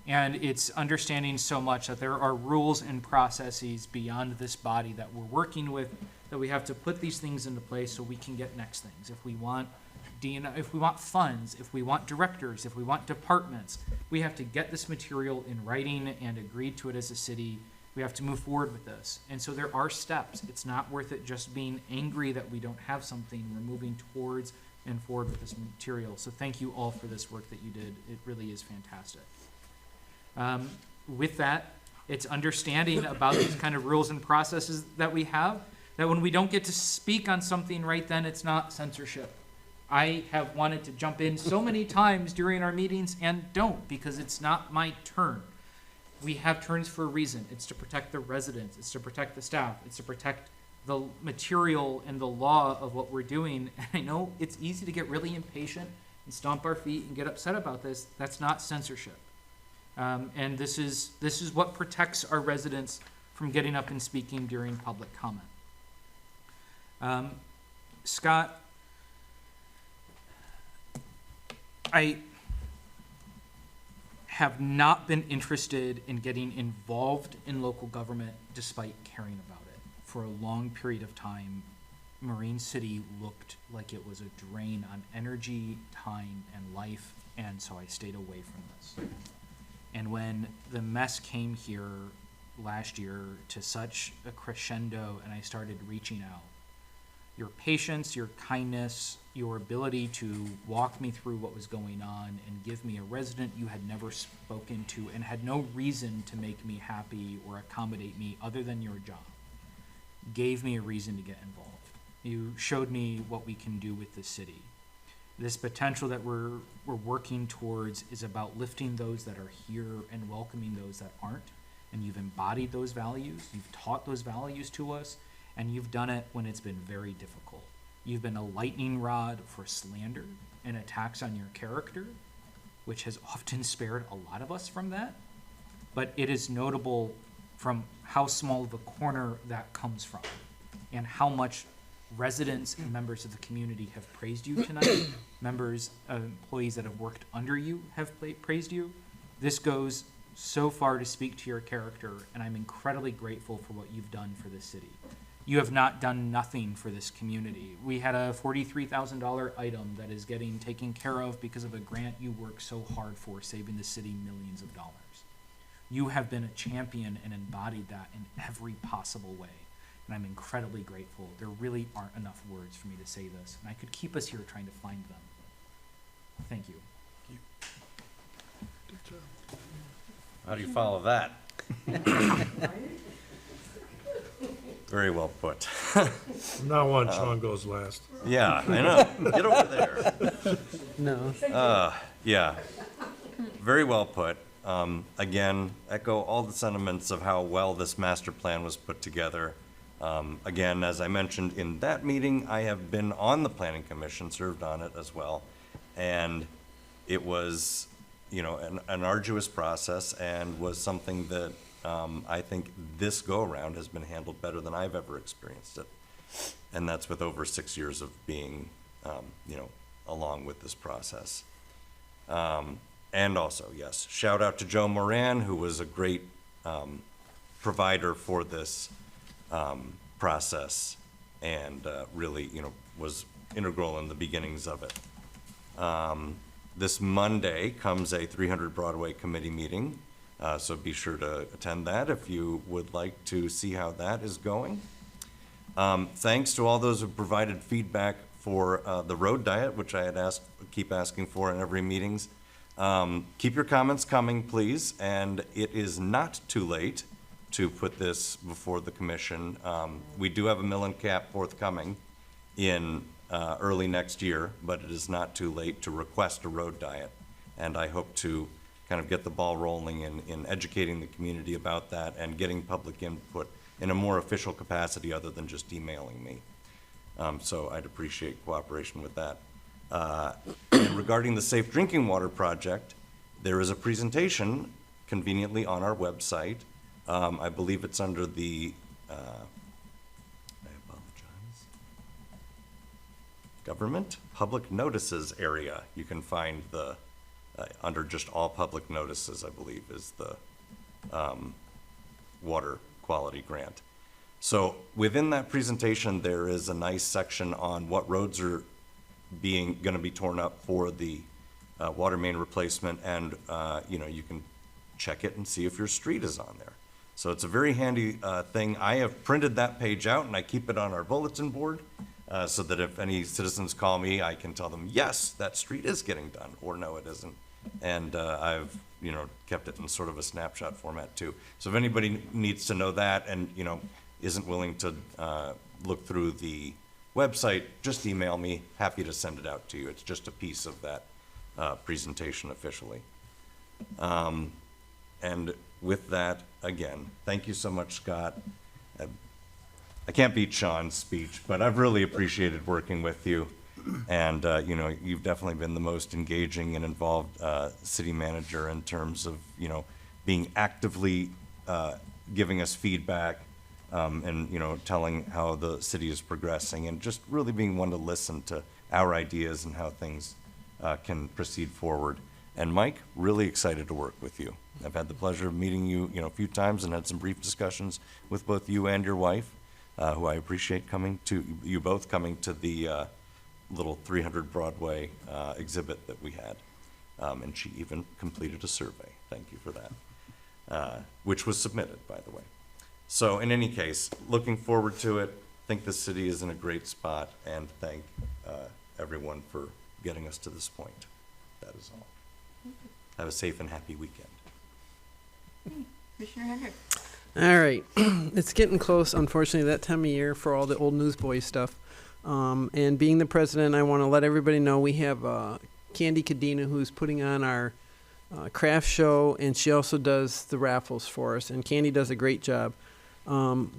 And it's understanding so much that there are rules and processes beyond this body that we're working with, that we have to put these things into place so we can get next things. If we want if we want funds, if we want directors, if we want departments, we have to get this material in writing and agreed to it as a city. We have to move forward with this. And so there are steps. It's not worth it just being angry that we don't have something. We're moving towards and forward with this material. So thank you all for this work that you did. It really is fantastic. With that, it's understanding about these kind of rules and processes that we have, that when we don't get to speak on something right then, it's not censorship. I have wanted to jump in so many times during our meetings and don't, because it's not my turn. We have turns for a reason. It's to protect the residents. It's to protect the staff. It's to protect the material and the law of what we're doing. And I know it's easy to get really impatient and stomp our feet and get upset about this. That's not censorship. And this is what protects our residents from getting up and speaking during public comment. Scott, I have not been interested in getting involved in local government despite caring about it. For a long period of time, Marine City looked like it was a drain on energy, time, and life, and so I stayed away from this. And when the mess came here last year to such a crescendo and I started reaching out, your patience, your kindness, your ability to walk me through what was going on and give me a resident you had never spoken to and had no reason to make me happy or accommodate me other than your job, gave me a reason to get involved. You showed me what we can do with the city. This potential that we're working towards is about lifting those that are here and welcoming those that aren't. And you've embodied those values, you've taught those values to us, and you've done it when it's been very difficult. You've been a lightning rod for slander and attacks on your character, which has often spared a lot of us from that. But it is notable from how small of a corner that comes from and how much residents and members of the community have praised you tonight. Members, employees that have worked under you have praised you. This goes so far to speak to your character, and I'm incredibly grateful for what you've done for this city. You have not done nothing for this community. We had a $43,000 item that is getting taken care of because of a grant you worked so hard for, saving the city millions of dollars. You have been a champion and embodied that in every possible way, and I'm incredibly grateful. There really aren't enough words for me to say this, and I could keep us here trying to find them. Thank you. How do you follow that? Very well put. From now on, Sean goes last. Yeah, I know. Get over there. No. Yeah, very well put. Again, echo all the sentiments of how well this master plan was put together. Again, as I mentioned in that meeting, I have been on the planning commission, served on it as well. And it was, you know, an arduous process and was something that I think this go-around has been handled better than I've ever experienced it. And that's with over 6 years of being, you know, along with this process. And also, yes, shout out to Joe Moran, who was a great provider for this process and really, you know, was integral in the beginnings of it. This Monday comes a 300 Broadway committee meeting, so be sure to attend that if you would like to see how that is going. Thanks to all those who provided feedback for the road diet, which I had keep asking for in every meetings. Keep your comments coming, please, and it is not too late to put this before the commission. We do have a mill and cap forthcoming in early next year, but it is not too late to request a road diet. And I hope to kind of get the ball rolling in educating the community about that and getting public input in a more official capacity other than just emailing me. So I'd appreciate cooperation with that. And regarding the Safe Drinking Water Project, there is a presentation conveniently on our website. I believe it's under the, I apologize, Government Public Notices area. You can find the, under just all public notices, I believe, is the water quality grant. So within that presentation, there is a nice section on what roads are going to be torn up for the water main replacement, and you know, you can check it and see if your street is on there. So it's a very handy thing. I have printed that page out and I keep it on our bulletin board so that if any citizens call me, I can tell them, yes, that street is getting done, or no, it isn't. And I've, you know, kept it in sort of a snapshot format too. So if anybody needs to know that and, you know, isn't willing to look through the website, just email me. Happy to send it out to you. It's just a piece of that presentation officially. And with that, again, thank you so much, Scott. I can't beat Sean's speech, but I've really appreciated working with you. And, you know, you've definitely been the most engaging and involved city manager in terms of, you know, being actively giving us feedback, and, you know, telling how the city is progressing and just really being one to listen to our ideas and how things can proceed forward. And Mike, really excited to work with you. I've had the pleasure of meeting you, a few times and had some brief discussions with both you and your wife, who I appreciate you both coming to the little 300 Broadway exhibit that we had. And she even completed a survey. Thank you for that, which was submitted, by the way. So in any case, looking forward to it. Think the city is in a great spot, and thank everyone for getting us to this point. That is all. Have a safe and happy weekend. Commissioner Hendrick. All right, it's getting close, unfortunately, that time of year for all the old newsboy stuff. And being the president, I want to let everybody know we have Candy Cadena, who's putting on our craft show, and she also does the raffles for us, and Candy does a great job.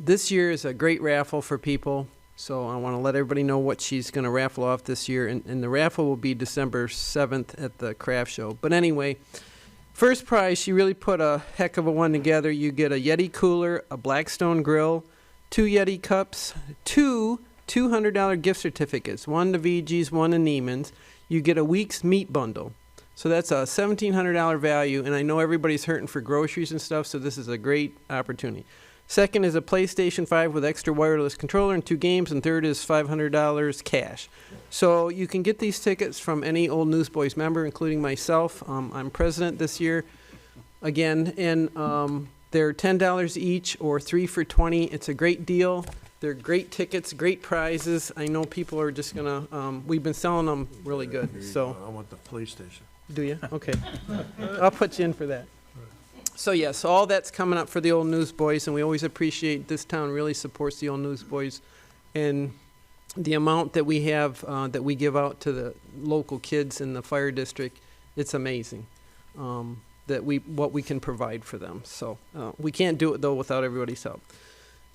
This year is a great raffle for people, so I want to let everybody know what she's going to raffle off this year, and the raffle will be December 7th at the craft show. But anyway, first prize, she really put a heck of a one together. You get a Yeti cooler, a Blackstone grill, 2 Yeti cups, 2 $200 gift certificates, one to VG's, one to Neiman's. You get a week's meat bundle. So that's a $1,700 value, and I know everybody's hurting for groceries and stuff, so this is a great opportunity. Second is a PlayStation 5 with extra wireless controller and 2 games, and third is $500 cash. So you can get these tickets from any Old Newsboys member, including myself. I'm president this year, again, and they're $10 each or 3 for $20. It's a great deal. They're great tickets, great prizes. I know people are just gonna. We've been selling them really good. So I want the PlayStation. do you? Okay, I'll put you in for that. So yes, all that's coming up for the Old Newsboys, and we always appreciate this town really supports the Old Newsboys, and the amount that we have that we give out to the local kids in the fire district, it's amazing. What we can provide for them. So we can't do it though without everybody's help.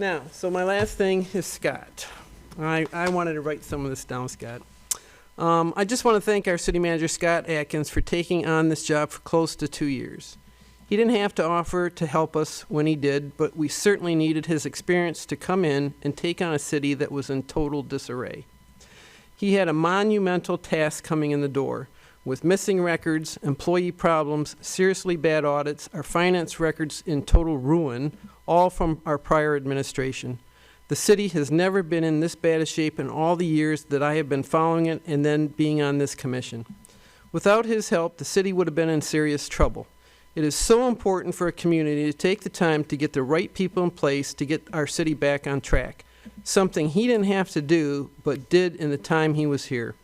Now, so my last thing is Scott. I wanted to write some of this down, Scott. I just want to thank our city manager, Scott Atkins, for taking on this job for close to 2 years. He didn't have to offer to help us when he did, but we certainly needed his experience to come in and take on a city that was in total disarray. He had a monumental task coming in the door, with missing records, employee problems, seriously bad audits, our finance records in total ruin, all from our prior administration. The city has never been in this bad a shape in all the years that I have been following it and then being on this commission. Without his help, the city would have been in serious trouble. It is so important for a community to take the time to get the right people in place to get our city back on track, something he didn't have to do but did in the time he was here.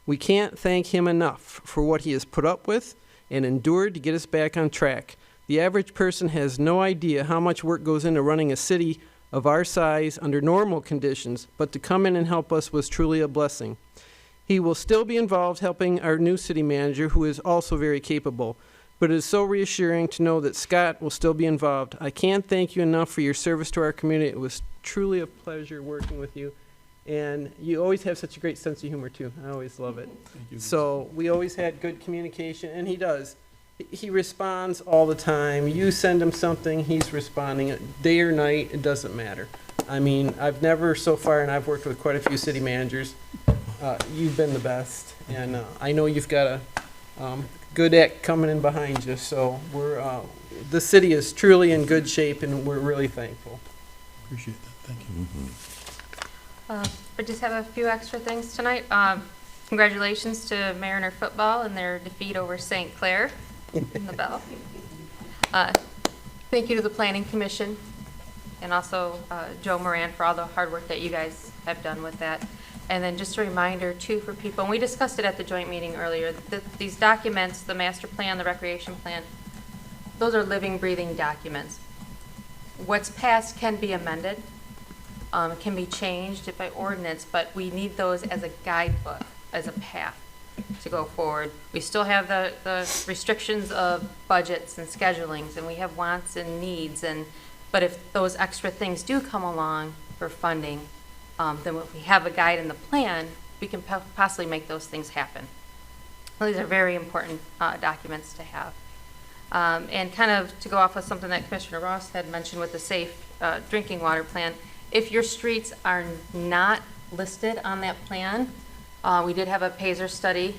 We can't thank him enough for what he has put up with and endured to get us back on track. The average person has no idea how much work goes into running a city of our size under normal conditions, but to come in and help us was truly a blessing. He will still be involved helping our new city manager, who is also very capable, but it is so reassuring to know that Scott will still be involved. I can't thank you enough for your service to our community. It was truly a pleasure working with you, and you always have such a great sense of humor, too. I always love it. Thank you. So we always had good communication, and he does. He responds all the time. You send him something, he's responding. Day or night, it doesn't matter. I mean, I've never so far, and I've worked with quite a few city managers, you've been the best. And I know you've got a good act coming in behind you. So the city is truly in good shape, and we're really thankful. Appreciate that. Thank you. I just have a few extra things tonight. Congratulations to Mariner football and their defeat over St. Clair in the Bell. Thank you to the Planning Commission and also Joe Moran for all the hard work that you guys have done with that. And then just a reminder too for people, and we discussed it at the joint meeting earlier, that these documents, the master plan, the recreation plan, those are living, breathing documents. What's passed can be amended, can be changed by ordinance, but we need those as a guidebook, as a path to go forward. We still have the restrictions of budgets and schedulings, and we have wants and needs, but if those extra things do come along for funding, then if we have a guide in the plan, we can possibly make those things happen. Well, these are very important documents to have. And kind of to go off with something that Commissioner Ross had mentioned with the safe drinking water plan. If your streets are not listed on that plan, we did have a PASER study,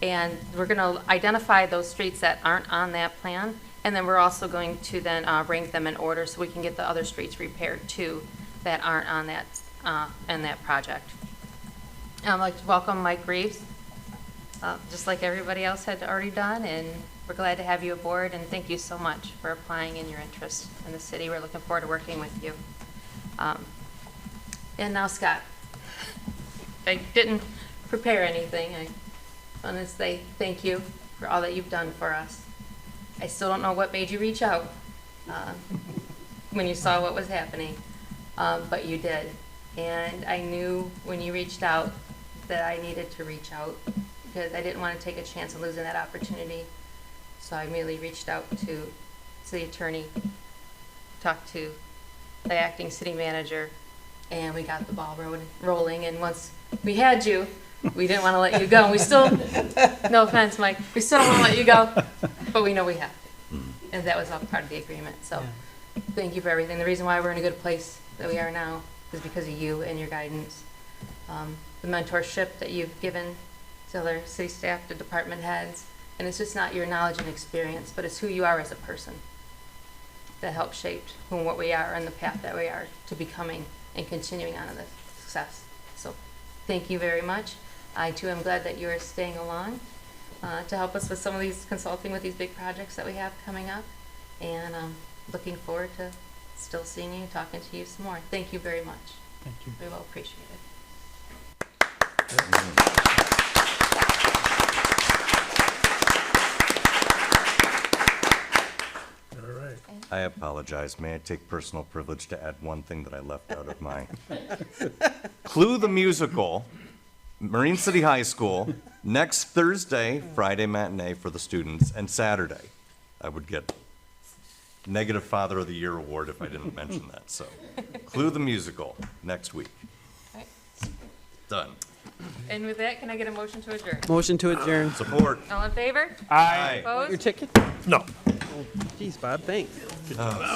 and we're going to identify those streets that aren't on that plan, and then we're also going to then rank them in order so we can get the other streets repaired too that aren't on that, in that project. I'd like to welcome Mike Reeves, just like everybody else had already done, and we're glad to have you aboard, and thank you so much for applying in your interest in the city. We're looking forward to working with you. And now Scott. I didn't prepare anything. I want to say thank you for all that you've done for us. I still don't know what made you reach out when you saw what was happening, but you did. And I knew when you reached out that I needed to reach out because I didn't want to take a chance of losing that opportunity. So I immediately reached out to city attorney, talked to the acting city manager, and we got the ball rolling. And once we had you, we didn't want to let you go. We still, no offense, Mike, we still don't want to let you go, but we know we have to. And that was all part of the agreement. So thank you for everything. The reason why we're in a good place that we are now is because of you and your guidance. The mentorship that you've given to other city staff, to department heads, and it's just not your knowledge and experience, but it's who you are as a person that helped shape who and what we are and the path that we are to becoming and continuing on in the success. So thank you very much. I too am glad that you are staying along to help us with some of these, consulting with these big projects that we have coming up. And looking forward to still seeing you, talking to you some more. Thank you very much. Thank you. We will appreciate it. All right. I apologize. May I take personal privilege to add one thing that I left out of my Clue the Musical, Marine City High School, next Thursday, Friday matinee for the students, and Saturday. I would get Negative Father of the Year award if I didn't mention that. So, Clue the Musical, next week. All right. Done. And with that, can I get a motion to adjourn? Motion to adjourn. Support. All in favor? Aye. Opposed? Your ticket? No. Geez, Bob, thanks.